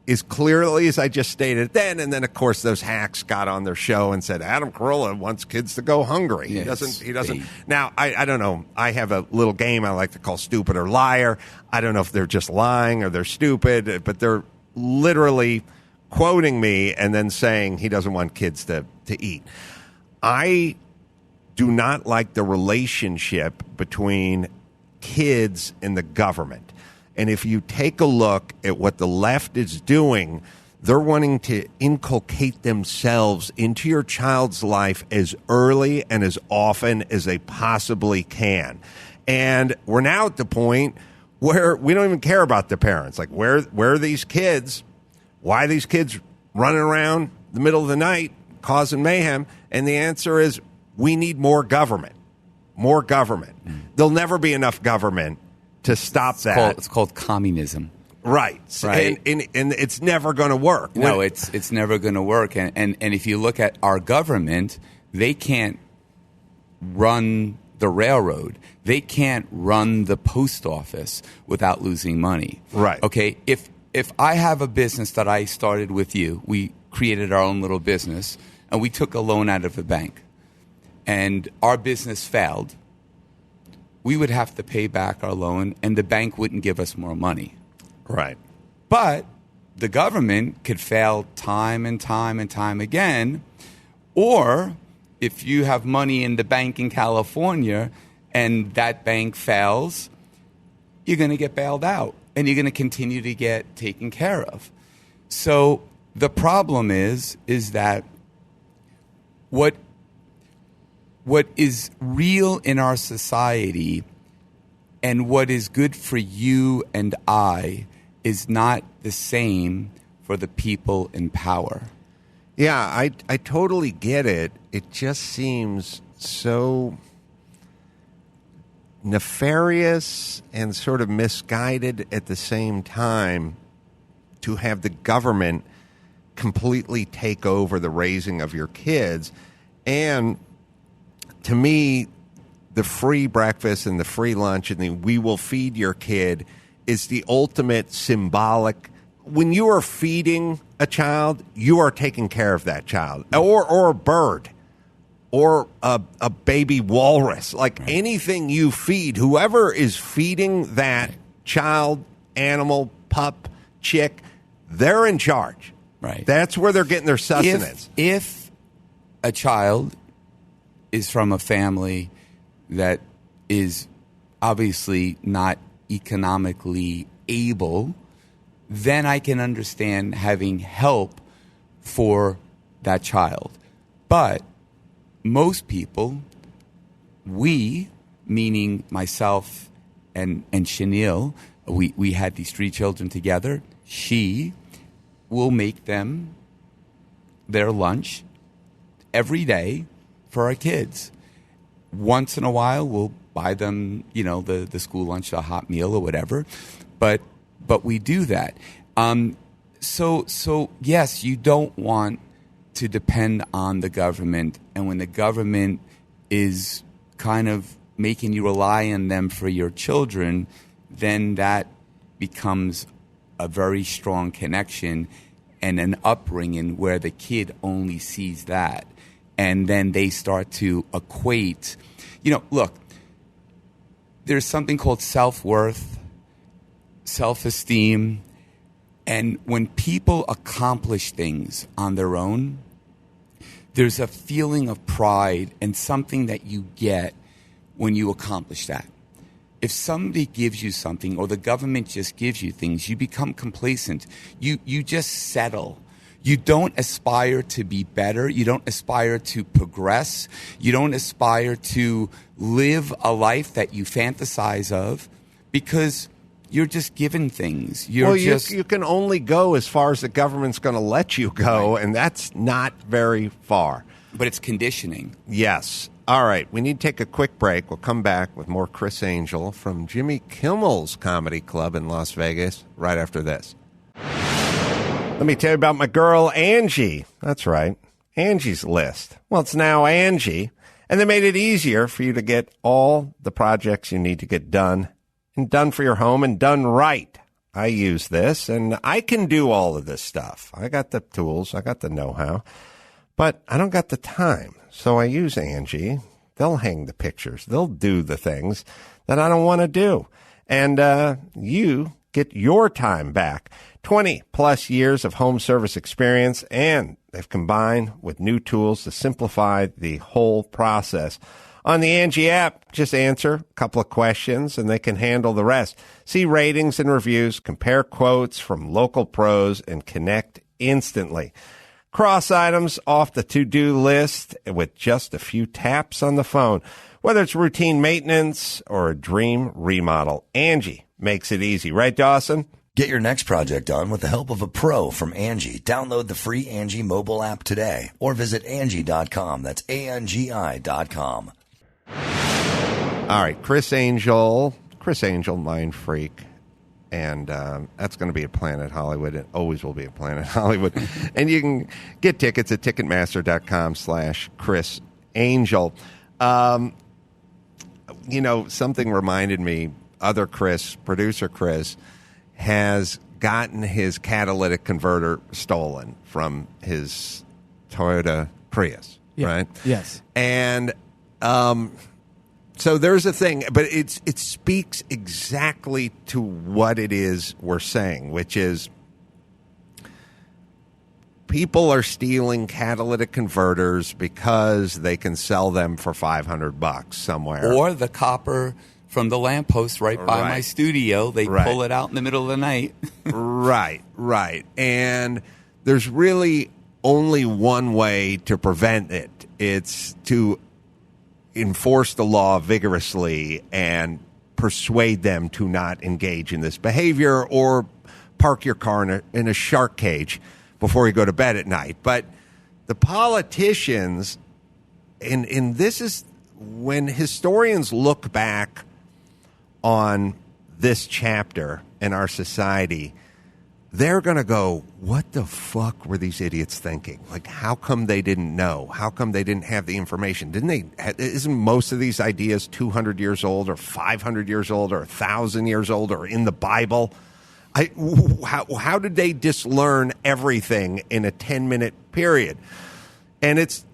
as clearly as I just stated it then. And then, of course, those hacks got on their show and said, Adam Carolla wants kids to go hungry. Yes, he doesn't. Now, I don't know. I have a little game I like to call stupid or liar. I don't know if they're just lying or they're stupid, but they're literally quoting me and then saying he doesn't want kids to eat. I do not like the relationship between kids and the government. And if you take a look at what the left is doing, they're wanting to inculcate themselves into your child's life as early and as often as they possibly can. And we're now at the point where we don't even care about the parents. Like, where are these kids? Why are these kids running around the middle of the night causing mayhem? And the answer is we need more government. More government. There'll never be enough government to stop that. It's called communism. Right. And it's never going to work. No, it's never going to work. And if you look at our government, they can't run the railroad. They can't run the post office without losing money. Right. Okay, if I have a business that I started with you, we created our own little business, and we took a loan out of the bank, and our business failed, we would have to pay back our loan, and the bank wouldn't give us more money. Right. But the government could fail time and time and time again, or if you have money in the bank in California and that bank fails, you're going to get bailed out and you're going to continue to get taken care of. So the problem is that what is real in our society and what is good for you and I is not the same for the people in power. Yeah, I totally get it. It just seems so nefarious and sort of misguided at the same time to have the government completely take over the raising of your kids. And to me, the free breakfast and the free lunch and the we will feed your kid is the ultimate symbolic. When you are feeding a child, you are taking care of that child, or a bird, or a baby walrus. Like anything you feed, whoever is feeding that child, animal, pup, chick, they're in charge. Right. That's where they're getting their sustenance. If a child is from a family that is obviously not economically able, then I can understand having help for that child. But most people, we, meaning myself and Chenille, we had these 3 children together. She will make them their lunch every day for our kids. Once in a while, we'll buy them, the school lunch, a hot meal or whatever. But we do that. So yes, you don't want to depend on the government. And when the government is kind of making you rely on them for your children, then that becomes a very strong connection and an upbringing where the kid only sees that. And then they start to equate. Look, there's something called self-worth, self-esteem. And when people accomplish things on their own, there's a feeling of pride and something that you get when you accomplish that. If somebody gives you something or the government just gives you things, you become complacent. You just settle. You don't aspire to be better. You don't aspire to progress. You don't aspire to live a life that you fantasize of because you're just given things. You can only go as far as the government's going to let you go, Right. and that's not very far. But it's conditioning. Yes. All right, we need to take a quick break. We'll come back with more Criss Angel from Jimmy Kimmel's Comedy Club in Las Vegas right after this. Let me tell you about my girl, Angie. That's right, Angie's List. Well, it's now Angie, and they made it easier for you to get all the projects you need to get done, and done for your home and done right. I use this, and I can do all of this stuff. I got the tools, I got the know-how, but I don't got the time. So I use Angie. They'll hang the pictures. They'll do the things that I don't want to do. And you get your time back. 20 plus years of home service experience, and they've combined with new tools to simplify the whole process. On the Angie app, just answer a couple of questions and they can handle the rest. See ratings and reviews, compare quotes from local pros, and connect instantly. Cross items off the to-do list with just a few taps on the phone. Whether it's routine maintenance or a dream remodel, Angie makes it easy. Right, Dawson? Get your next project done with the help of a pro from Angie. Download the free Angie mobile app today or visit Angie.com. That's ANGI.com. All right, Criss Angel, Mindfreak. And that's going to be at Planet Hollywood. It always will be at Planet Hollywood. And you can get tickets at Ticketmaster.com/Criss Angel. Something reminded me, other Chris, producer Chris, has gotten his catalytic converter stolen from his Toyota Prius, right? Yes. And so there's a thing, but it speaks exactly to what it is we're saying, which is people are stealing catalytic converters because they can sell them for $500 somewhere. Or the copper from the lamppost right by my studio. They pull it out in the middle of the night. Right. And there's really only one way to prevent it. It's to enforce the law vigorously and persuade them to not engage in this behavior, or park your car in a shark cage before you go to bed at night. But the politicians, and this is when historians look back on this chapter in our society, they're going to go, what the fuck were these idiots thinking? Like, how come they didn't know? How come they didn't have the information? Isn't most of these ideas 200 years old or 500 years old or 1,000 years old or in the Bible? How did they just learn everything in a 10-minute period? And it's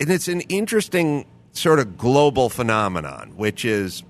an interesting sort of global phenomenon, which is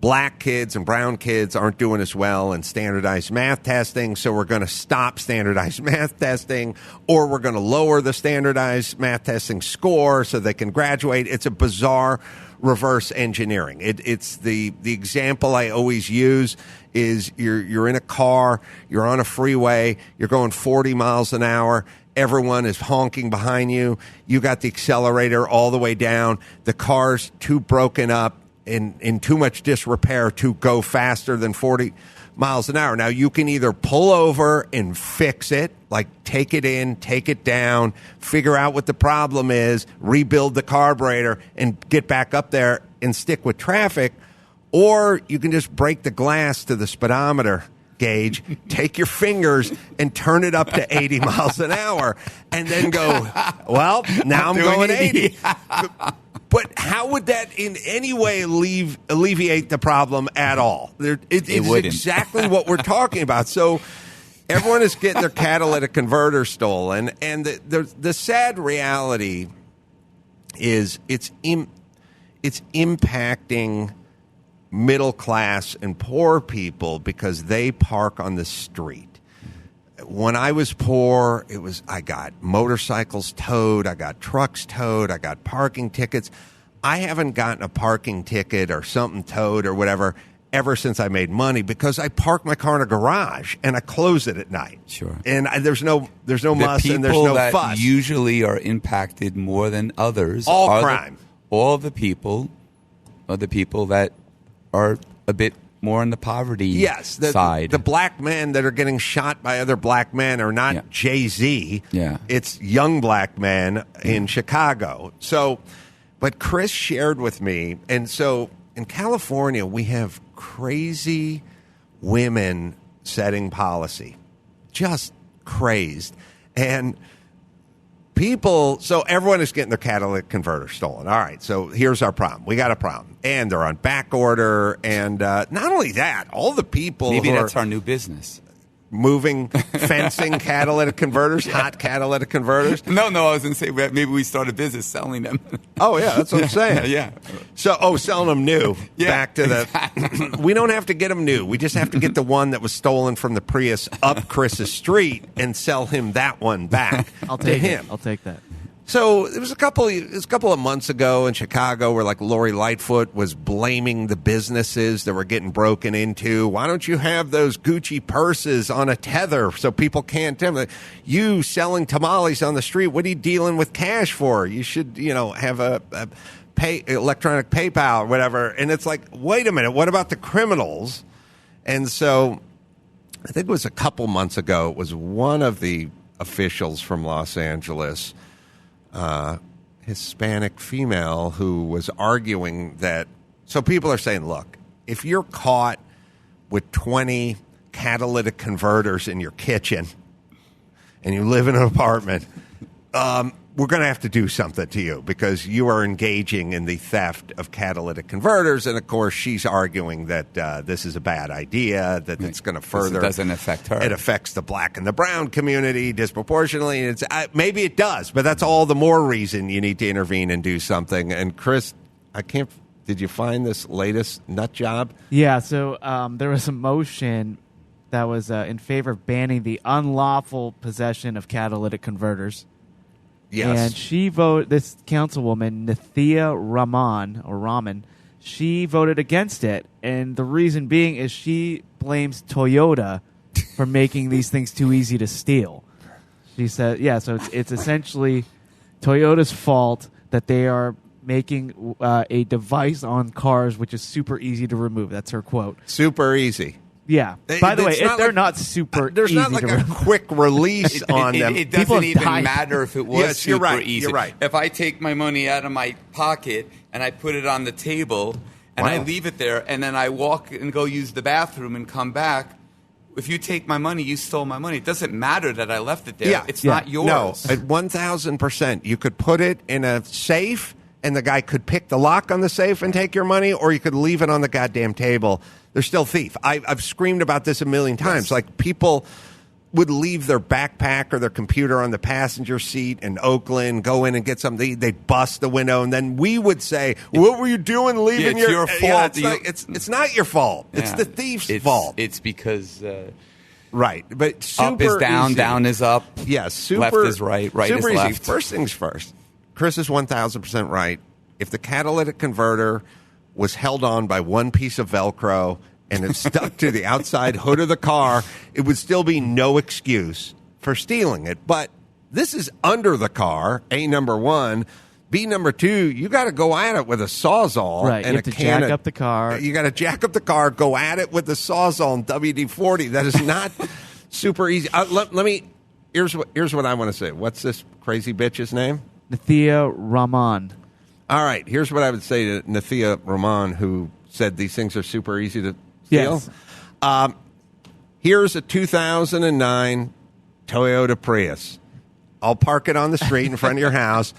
black kids and brown kids aren't doing as well in standardized math testing, so we're going to stop standardized math testing, or we're going to lower the standardized math testing score so they can graduate. It's a bizarre reverse engineering. It's the example I always use is you're in a car, you're on a freeway, you're going 40 miles an hour, everyone is honking behind you, you got the accelerator all the way down, the car's too broken up, in too much disrepair to go faster than 40 miles an hour. Now, you can either pull over and fix it, like take it in, take it down, figure out what the problem is, rebuild the carburetor, and get back up there and stick with traffic, or you can just break the glass to the speedometer gauge, take your fingers and turn it up to 80 miles an hour, and then go, well, now I'm going 80. But how would that in any way alleviate the problem at all? It's exactly what we're talking about. So everyone is getting their catalytic converter stolen, and the sad reality is it's impacting middle class and poor people because they park on the street. When I was poor, I got motorcycles towed, I got trucks towed, I got parking tickets. I haven't gotten a parking ticket or something towed or whatever ever since I made money because I park my car in a garage and I close it at night. Sure. And there's no muss and there's no people that fuss. usually are impacted more than others. All crime. All the people are the people that are a bit more on the poverty side. The black men that are getting shot by other black men are not Jay-Z. Yeah. It's young black men in Chicago. So, but Criss shared with me, and so in California, we have crazy women setting policy, just crazed. And so everyone is getting their catalytic converter stolen. All right, so here's our problem. We got a problem. And they're on back order. And not only that, all the people Maybe who that's are our new business. moving, fencing catalytic converters, hot catalytic converters. No, I was going to say maybe we start a business selling them. Oh, yeah, that's what I'm saying. Yeah. So, selling them new. Yeah, back to the... We don't have to get them new. We just have to get the one that was stolen from the Prius up Chris's street and sell him that one back to him. I'll take that. So it was a couple of months ago in Chicago where like Lori Lightfoot was blaming the businesses that were getting broken into. Why don't you have those Gucci purses on a tether so people can't tell them? You selling tamales on the street, what are you dealing with cash for? You should, have a electronic PayPal or whatever. And it's like, wait a minute, what about the criminals? And so I think it was a couple months ago, it was one of the officials from Los Angeles, Hispanic female, who was arguing that. So people are saying, look, if you're caught with 20 catalytic converters in your kitchen and you live in an apartment, we're going to have to do something to you because you are engaging in the theft of catalytic converters. And, of course, she's arguing that this is a bad idea, that it's going to further... It doesn't affect her. It affects the black and the brown community disproportionately. Maybe it does, but that's all the more reason you need to intervene and do something. And, Criss, did you find this latest nut job? Yeah, so there was a motion that was in favor of banning the unlawful possession of catalytic converters. Yes. And this councilwoman, Nithya Raman, she voted against it. And the reason being is she blames Toyota for making these things too easy to steal. She said, so it's essentially Toyota's fault that they are making a device on cars which is super easy to remove. That's her quote. Super easy. Yeah. By the way, they're not super there's easy not like to a quick release on them. It doesn't even died. matter if it was super easy. You're right. If I take my money out of my pocket and I put it on the table and I leave it there and then I walk and go use the bathroom and come back, if you take my money, you stole my money. It doesn't matter that I left it there. Yeah. It's not yours. No, at 1,000%. You could put it in a safe and the guy could pick the lock on the safe and take your money, or you could leave it on the goddamn table. They're still thief. I've screamed about this a million times. Yes. Like, people would leave their backpack or their computer on the passenger seat in Oakland, go in and get something. They'd bust the window, and then we would say, what were you doing leaving your fault. Yeah, it's not your fault. Yeah. It's the thief's fault. It's because... right. But super up is down, easy. Down is up. Yeah, super, left is right, right super is easy. left. First things first. Criss is 1,000% right. If the catalytic converter was held on by one piece of Velcro and it stuck to the outside hood of the car, it would still be no excuse for stealing it. But this is under the car, A, number one. B, number two, you got to go at it with a Sawzall. Right, and you have to jack up the car. You got to jack up the car, go at it with the Sawzall and WD-40. That is not super easy. Here's what I want to say. What's this crazy bitch's name? Nithya Raman. All right, here's what I would say to Nithya Raman, who said these things are super easy to steal. Yes. Here's a 2009 Toyota Prius. I'll park it on the street in front of your house.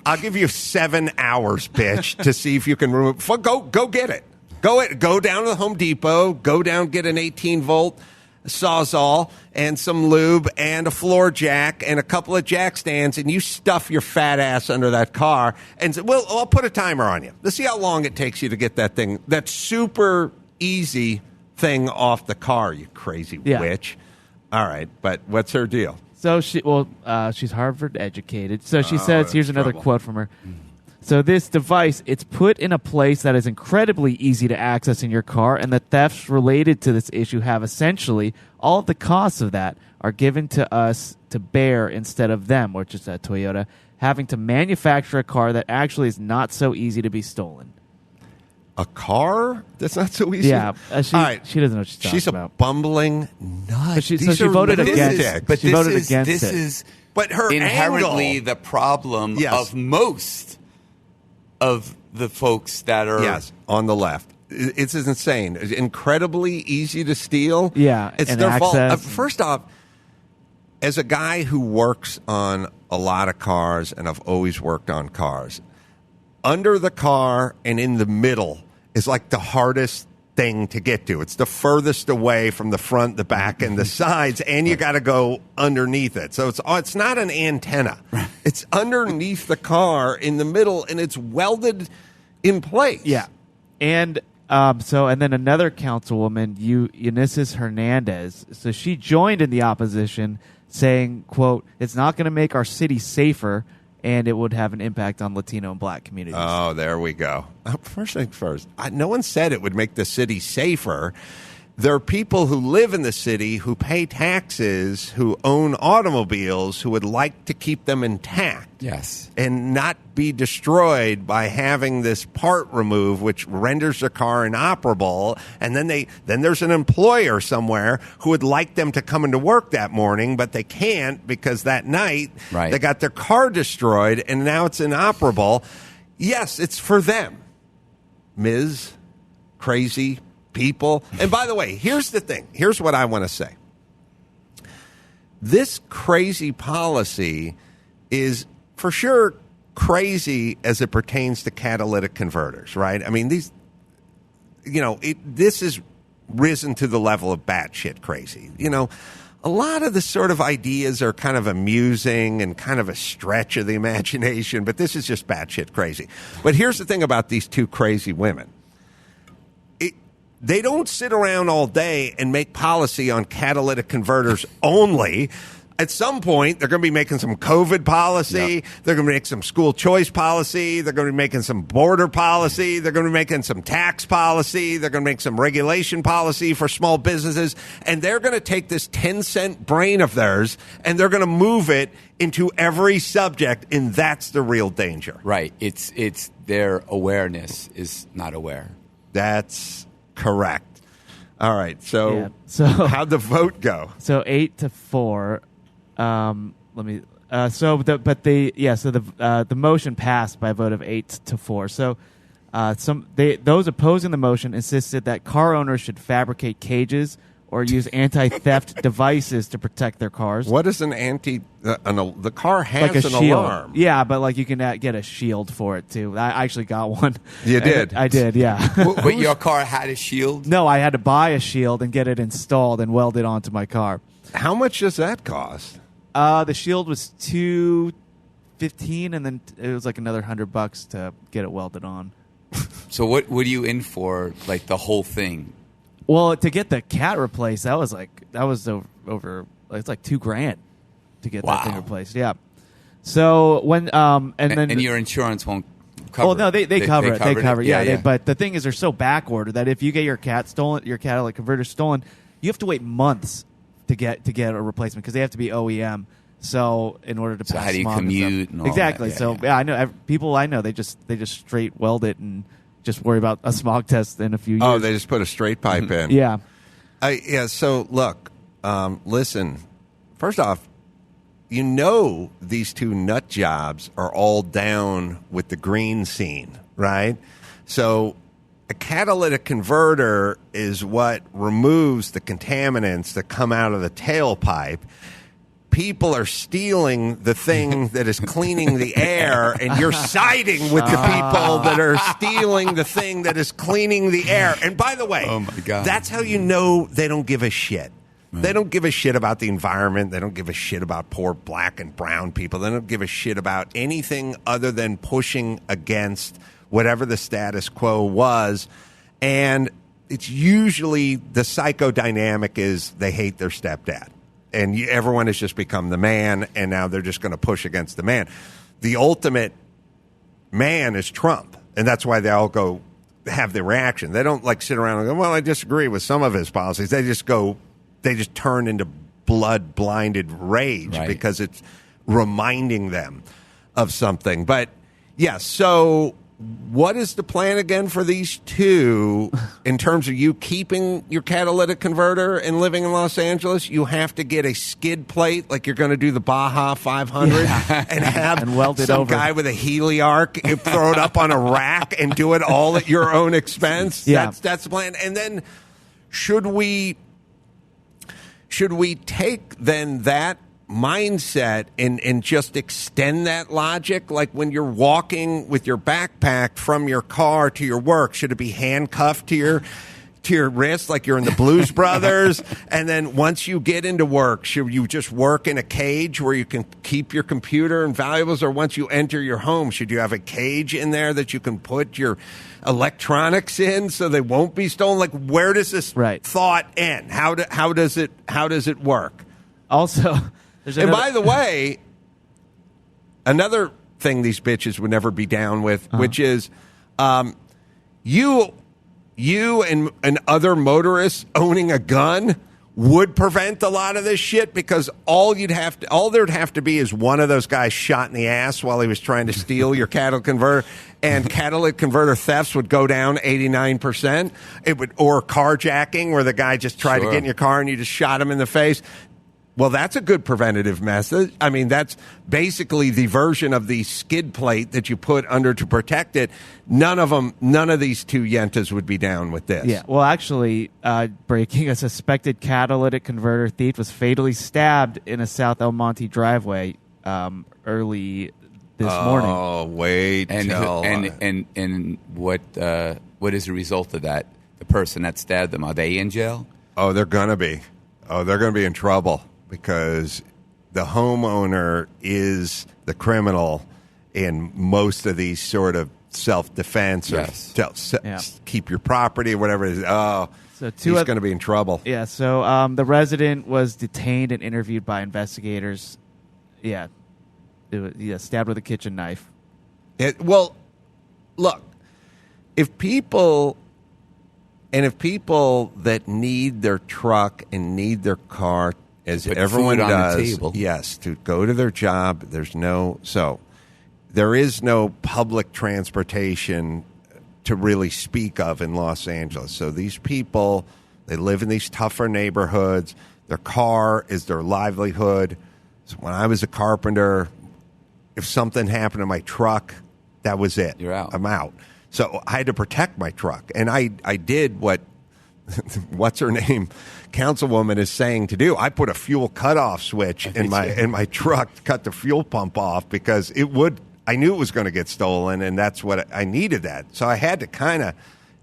I'll give you 7 hours, bitch, to see if you can remove. Go get it. Go down to the Home Depot. Go down, get an 18-volt Sawzall and some lube and a floor jack and a couple of jack stands, and you stuff your fat ass under that car and say, well, I'll put a timer on you. Let's see how long it takes you to get that super easy thing off the car, you crazy witch. All right, but what's her deal? So she's Harvard educated. So she says, here's another quote from her. So this device, it's put in a place that is incredibly easy to access in your car, and the thefts related to this issue have essentially all of the costs of that are given to us to bear instead of them, which is Toyota, having to manufacture a car that actually is not so easy to be stolen. A car that's not so easy? Yeah. All right. She doesn't know what she's talking She's a about. bumbling nut. But she These are voted against lunatics. it. But she voted against this it. is But her inherently angle- the problem Yes. of most of the folks that are Yes, on the left. It's insane. It's incredibly easy to steal. Yeah, It's and their fault. access. First off, as a guy who works on a lot of cars, and I've always worked on cars, under the car and in the middle is like the hardest thing to get to. It's the furthest away from the front, the back, and the sides, and you got to go underneath it. So it's not an antenna. It's underneath the car in the middle, and it's welded in place. Yeah. And and then another councilwoman, Eunices Hernandez, so she joined in the opposition saying, quote, "It's not going to make our city safer, and it would have an impact on Latino and black communities." Oh, there we go. First things first. No one said it would make the city safer. There are people who live in the city who pay taxes, who own automobiles, who would like to keep them intact. Yes. And not be destroyed by having this part removed, which renders the car inoperable. And then there's an employer somewhere who would like them to come into work that morning, but they can't because that night they got their car destroyed and now it's inoperable. Yes, it's for them. Ms. Crazy people. And by the way, here's the thing. Here's what I want to say. This crazy policy is for sure crazy as it pertains to catalytic converters, right? I mean, this has risen to the level of batshit crazy. A lot of the sort of ideas are kind of amusing and kind of a stretch of the imagination, but this is just batshit crazy. But here's the thing about these two crazy women. They don't sit around all day and make policy on catalytic converters only. At some point, they're going to be making some COVID policy. Yep. They're going to make some school choice policy. They're going to be making some border policy. They're going to be making some tax policy. They're going to make some regulation policy for small businesses. And they're going to take this 10-cent brain of theirs and they're going to move it into every subject. And that's the real danger. Right. It's their awareness is not aware. That's correct. All right. So, Yeah. So how'd the vote go? So 8-4. The motion passed by a vote of 8-4. So those opposing the motion insisted that car owners should fabricate cages or use anti-theft devices to protect their cars. What is the car has like a an shield. alarm. Yeah, but like you can get a shield for it too. I actually got one. You did? I did, yeah. But your car had a shield? No, I had to buy a shield and get it installed and welded onto my car. How much does that cost? The shield was $215, and then it was like another $100 to get it welded on. So what are you in for? Like the whole thing? Well, to get the cat replaced, that was over. It's like $2,000 to get that thing replaced. Yeah. So when and your insurance won't cover. Oh no, they cover it. They cover it. Yeah. But the thing is, they're so back ordered that if you get your catalytic converter stolen, you have to wait months to get a replacement because they have to be OEM. So in order to pass how do you smog and commute? stuff. And all Exactly. That? Yeah, I know people I know they just straight weld it and just worry about a smog test in a few years. Oh, they just put a straight pipe in. Yeah. So look, listen. First off, these two nut jobs are all down with the green scene, right? So a catalytic converter is what removes the contaminants that come out of the tailpipe. People are stealing the thing that is cleaning the air, and you're siding with the people that are stealing the thing that is cleaning the air. And by the way, oh my God, that's how you know they don't give a shit. Right. They don't give a shit about the environment. They don't give a shit about poor black and brown people. They don't give a shit about anything other than pushing against whatever the status quo was. And it's usually the psychodynamic is they hate their stepdad. And everyone has just become the man, and now they're just going to push against the man. The ultimate man is Trump, and that's why they all go have the reaction. They don't like sit around and go, well, I disagree with some of his policies. They just turn into blood-blinded rage because it's reminding them of something. But, yeah, so what is the plan again for these two in terms of you keeping your catalytic converter and living in Los Angeles? You have to get a skid plate like you're going to do the Baja 500 and have and weld it some over. guy with a heliarc throw it up on a rack and do it all at your own expense? Yeah. That's the plan. And then should we take then that mindset and just extend that logic? Like when you're walking with your backpack from your car to your work, should it be handcuffed to your wrist like you're in the Blues Brothers? And then once you get into work, should you just work in a cage where you can keep your computer and valuables? Or once you enter your home, should you have a cage in there that you can put your electronics in so they won't be stolen? Like, where does this thought end? How does it work? Also, and by the way, another thing these bitches would never be down with, which is you and other motorists owning a gun would prevent a lot of this shit, because all there'd have to be is one of those guys shot in the ass while he was trying to steal your catalytic converter, and catalytic converter thefts would go down 89%. Or carjacking, where the guy just tried to get in your car and you just shot him in the face. Well, that's a good preventative method. I mean, that's basically the version of the skid plate that you put under to protect it. None of these two yentas would be down with this. Yeah. Well, actually, breaking, a suspected catalytic converter thief was fatally stabbed in a South El Monte driveway early this morning. Oh, wait. And what is the result of that? The person that stabbed them, are they in jail? Oh, they're going to be. Oh, they're going to be in trouble, because the homeowner is the criminal in most of these sort of self-defense or keep your property or whatever it is. Oh, so he's going to be in trouble. Yeah, so the resident was detained and interviewed by investigators. Yeah, stabbed with a kitchen knife. Well, look, if people that need their truck and need their car, as everyone does, yes, to go to their job, there is no public transportation to really speak of in Los Angeles. So these people, they live in these tougher neighborhoods. Their car is their livelihood. So when I was a carpenter, if something happened to my truck, that was it. You're out. I'm out. So I had to protect my truck, and I did what what's her name, councilwoman, is saying to do. I put a fuel cutoff switch in my truck to cut the fuel pump off, because I knew it was going to get stolen, and that's what I needed that. So I had to kind of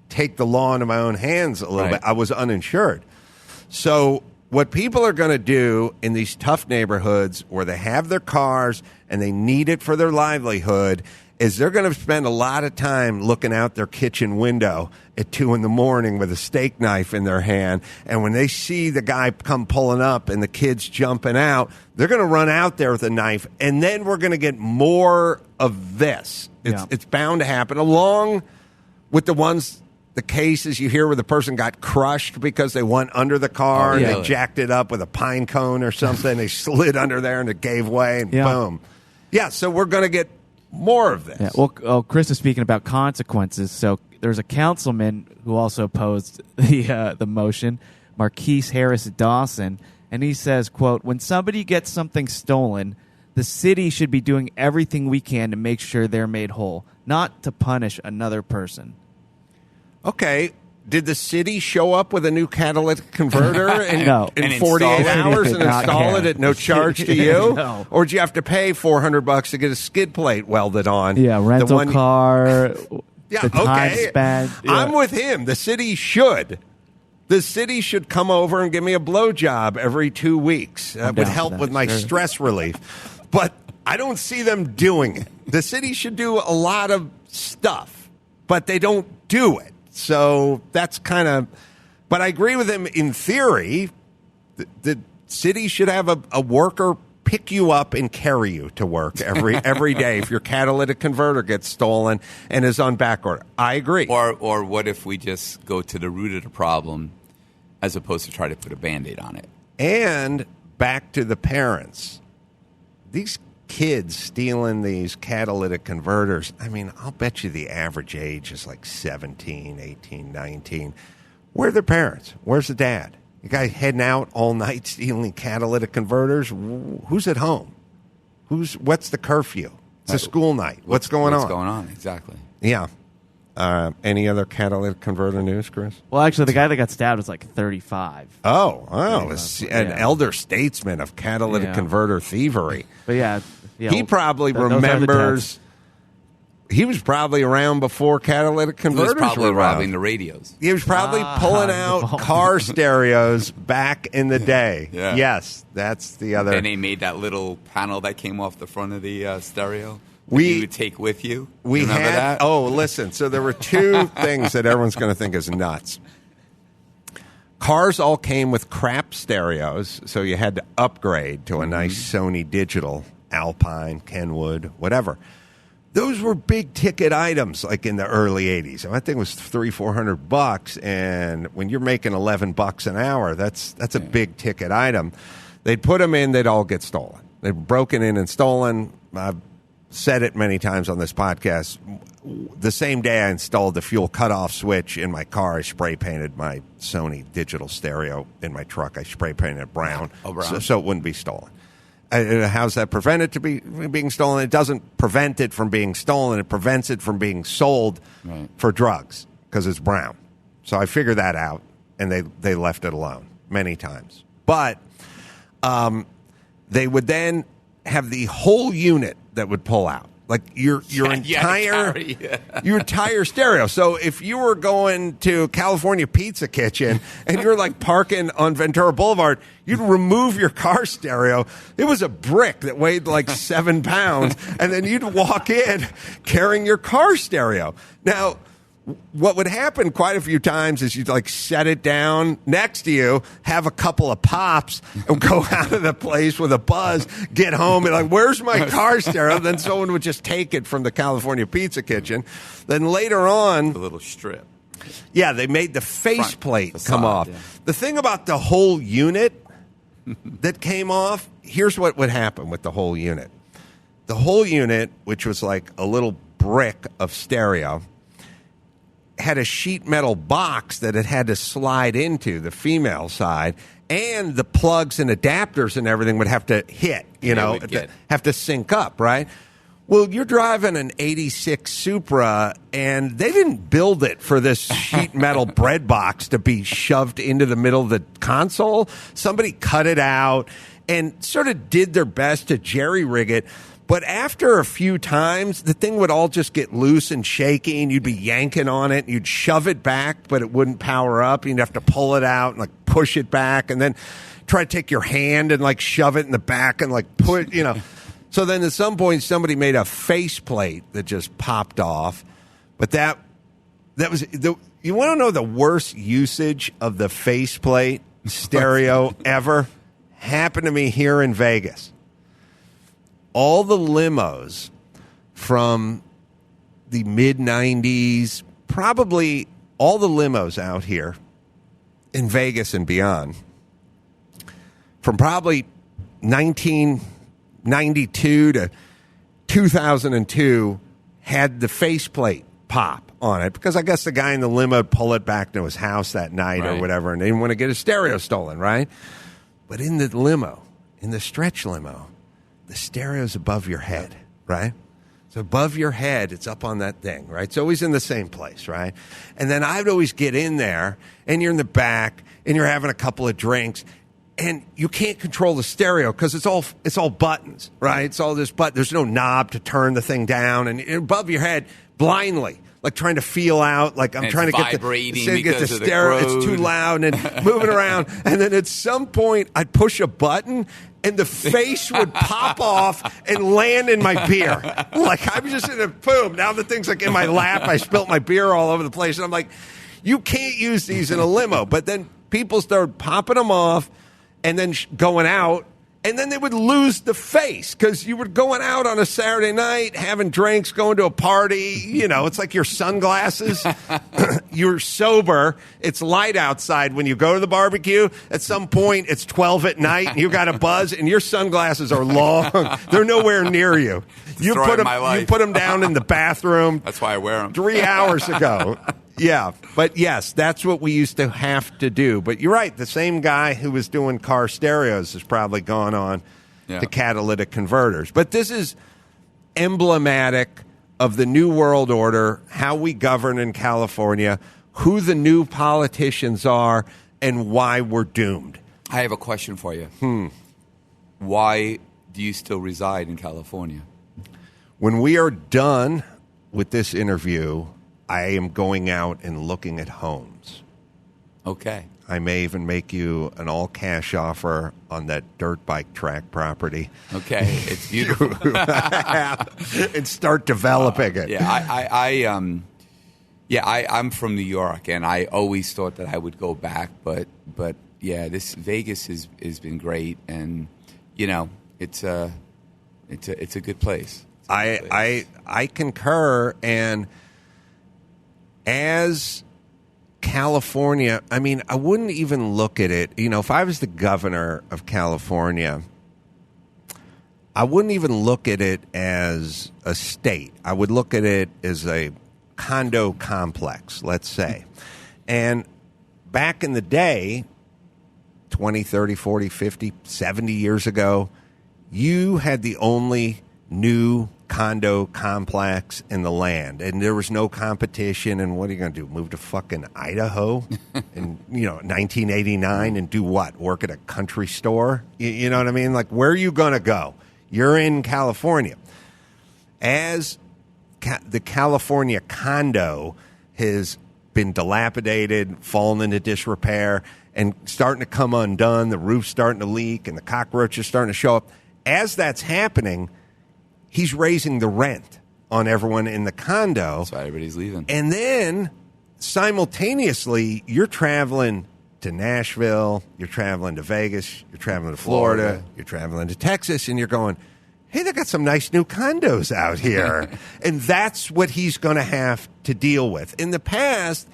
take the law into my own hands a little bit. I was uninsured. So what people are going to do in these tough neighborhoods where they have their cars and they need it for their livelihood is they're going to spend a lot of time looking out their kitchen window at 2 a.m. with a steak knife in their hand. And when they see the guy come pulling up and the kids jumping out, they're going to run out there with a knife. And then we're going to get more of this. It's bound to happen, along with the cases you hear where the person got crushed because they went under the car and they jacked it up with a pine cone or something. They slid under there and it gave way, and boom. Yeah, so we're going to get more of this. Yeah. Well, Chris is speaking about consequences. So there's a councilman who also opposed the motion, Marquise Harris Dawson, and he says, quote, "When somebody gets something stolen, the city should be doing everything we can to make sure they're made whole, not to punish another person." Okay. Did the city show up with a new catalytic converter in 48 install hours and install it at no charge to you? No. Or did you have to pay $400 to get a skid plate welded on? Yeah, rental car, the time spent. Yeah. I'm with him. The city should. The city should come over and give me a blowjob every 2 weeks. That would help with my stress relief. But I don't see them doing it. The city should do a lot of stuff, but they don't do it. So that's kind of, but I agree with him in theory. The city should have a worker pick you up and carry you to work every day if your catalytic converter gets stolen and is on back order. I agree. Or what if we just go to the root of the problem as opposed to try to put a Band-Aid on it? And back to the parents. These kids stealing these catalytic converters, I mean, I'll bet you the average age is like 17, 18, 19. Where are their parents? Where's the dad? The guy heading out all night stealing catalytic converters? Who's at home? What's the curfew? It's a school night. What's going on? What's going on, exactly. Yeah. Any other catalytic converter news, Chris? Well, actually, the guy that got stabbed was like 35. An elder statesman of catalytic converter thievery. But yeah, he probably remembers. He was probably around before catalytic converters He was probably were around. robbing the radios. He was probably pulling out car stereos back in the day. Yeah. Yes, that's the other. And they made that little panel that came off the front of the stereo. You would take with you. We Remember had. that? Oh, listen. So there were two things that everyone's going to think is nuts. Cars all came with crap stereos, so you had to upgrade to a nice Sony digital, Alpine, Kenwood, whatever. Those were big ticket items, like in the early '80s. I think it was $300-400, and when you're making $11 an hour, that's a big ticket item. They'd put them in, they'd all get stolen. They'd broken in and stolen. I've said it many times on this podcast. The same day I installed the fuel cutoff switch in my car, I spray painted my Sony digital stereo in my truck. I spray painted it brown, so it wouldn't be stolen. How's that prevent it from being stolen? It doesn't prevent it from being stolen. It prevents it from being sold for drugs because it's brown. So I figured that out, and they left it alone many times. But they would then have the whole unit that would pull out. Like your entire stereo. So if you were going to California Pizza Kitchen and you're like parking on Ventura Boulevard, you'd remove your car stereo. It was a brick that weighed like 7 pounds, and then you'd walk in carrying your car stereo. Now, what would happen quite a few times is you'd like set it down next to you, have a couple of pops, and go out of the place with a buzz, get home, and like, where's my car stereo? Then someone would just take it from the California Pizza Kitchen. Then later on, the little strip. Yeah, they made the faceplate come off. Yeah. The thing about the whole unit that came off, here's what would happen with the whole unit. The whole unit, which was like a little brick of stereo, had a sheet metal box that it had to slide into, the female side, and the plugs and adapters and everything would have to hit, have to sync up, right? Well, you're driving an 86 Supra, and they didn't build it for this sheet metal bread box to be shoved into the middle of the console. Somebody cut it out and sort of did their best to jerry-rig it. But after a few times, the thing would all just get loose and shaky, and you'd be yanking on it, and you'd shove it back, but it wouldn't power up. You'd have to pull it out and like push it back, and then try to take your hand and like shove it in the back and like put, So then at some point, somebody made a faceplate that just popped off. But that was you want to know the worst usage of the faceplate stereo ever? Happened to me here in Vegas. All the limos from the mid-'90s, probably all the limos out here in Vegas and beyond, from probably 1992 to 2002, had the faceplate pop on it, because I guess the guy in the limo would pull it back to his house that night or whatever, and they didn't want to get his stereo stolen, right? But in the limo, in the stretch limo, the stereo's above your head, right? So above your head, it's up on that thing, right? It's always in the same place, right? And then I'd always get in there, and you're in the back, and you're having a couple of drinks, and you can't control the stereo because it's all buttons, right? It's all this button. There's no knob to turn the thing down, and above your head, blindly, like trying to feel out, like I'm trying to get the stereo. It's too loud and moving around, and then at some point, I'd push a button, and the face would pop off and land in my beer. Like, I'm just in a boom. Now the thing's like in my lap. I spilt my beer all over the place. And I'm like, you can't use these in a limo. But then people started popping them off and then going out And then they would lose the face because you were going out on a Saturday night, having drinks, going to a party. You know, it's like your sunglasses. You're sober. It's light outside when you go to the barbecue. At some point, it's 12 at night, and you got a buzz, and your sunglasses are long. They're nowhere near you. You put them down in the bathroom. That's why I wear them. 3 hours ago. Yeah, but yes, that's what we used to have to do. But you're right. The same guy who was doing car stereos has probably gone on to catalytic converters. But this is emblematic of the New World Order, how we govern in California, who the new politicians are, and why we're doomed. I have a question for you. Why do you still reside in California? When we are done with this interview, I am going out and looking at homes. Okay. I may even make you an all-cash offer on that dirt bike track property. Okay, it's beautiful. And start developing it. Yeah, I'm from New York, and I always thought that I would go back, but yeah, this Vegas has been great, and you know, it's a good place. I concur, and as California, I mean, I wouldn't even look at it. You know, if I was the governor of California, I wouldn't even look at it as a state. I would look at it as a condo complex, let's say. And back in the day, 20, 30, 40, 50, 70 years ago, you had the only new condo complex in the land, and there was no competition. And what are you going to do? Move to fucking Idaho in 1989 and do what? Work at a country store? You know what I mean? Like, where are you going to go? You're in California. As the California condo has been dilapidated, fallen into disrepair, and starting to come undone, the roof's starting to leak, and the cockroaches starting to show up. As that's happening, he's raising the rent on everyone in the condo. That's why everybody's leaving. And then, simultaneously, you're traveling to Nashville, you're traveling to Vegas, you're traveling to Florida, you're traveling to Texas, and you're going, hey, they got some nice new condos out here. And that's what he's going to have to deal with. In the past,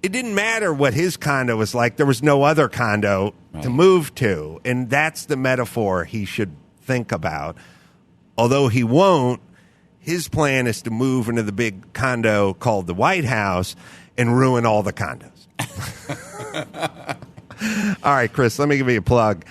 it didn't matter what his condo was like. There was no other condo to move to. And that's the metaphor he should think about. Although he won't, his plan is to move into the big condo called the White House and ruin all the condos. All right, Chris, let me give you a plug.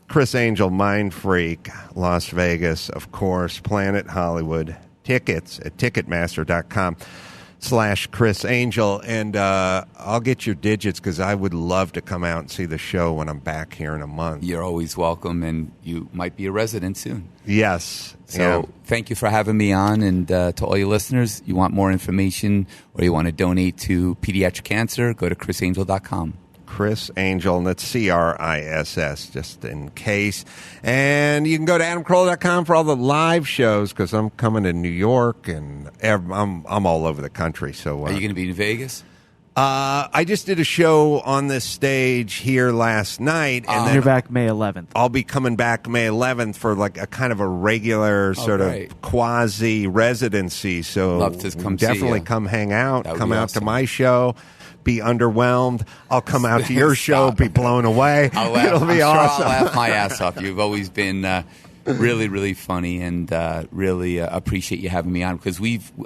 Criss Angel, Mindfreak, Las Vegas, of course, Planet Hollywood. Tickets at Ticketmaster.com/Criss Angel. And I'll get your digits because I would love to come out and see the show when I'm back here in a month. You're always welcome, and you might be a resident soon. Yes. So thank you for having me on. And to all your listeners, you want more information or you want to donate to pediatric cancer, go to ChrissAngel.com. Criss Angel, and that's CRISS, just in case. And you can go to AdamCarolla.com for all the live shows because I'm coming to New York, and I'm all over the country. So are you going to be in Vegas? I just did a show on this stage here last night, and then you're back May 11th. I'll be coming back May 11th for like a kind of a regular sort of quasi residency. So love to come definitely come hang out, come out to my show. Be underwhelmed. I'll come out to your show, be blown away. It'll be awesome. I'll laugh my ass off. You've always been really, really funny, and really appreciate you having me on because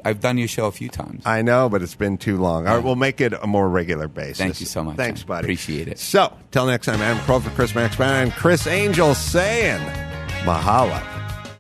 I've done your show a few times. I know, but it's been too long. All right, we'll make it a more regular basis. Thank you so much. Thanks, buddy. Appreciate it. So, till next time, Adam Carolla for Chris Max Brown and Criss Angel saying mahalo.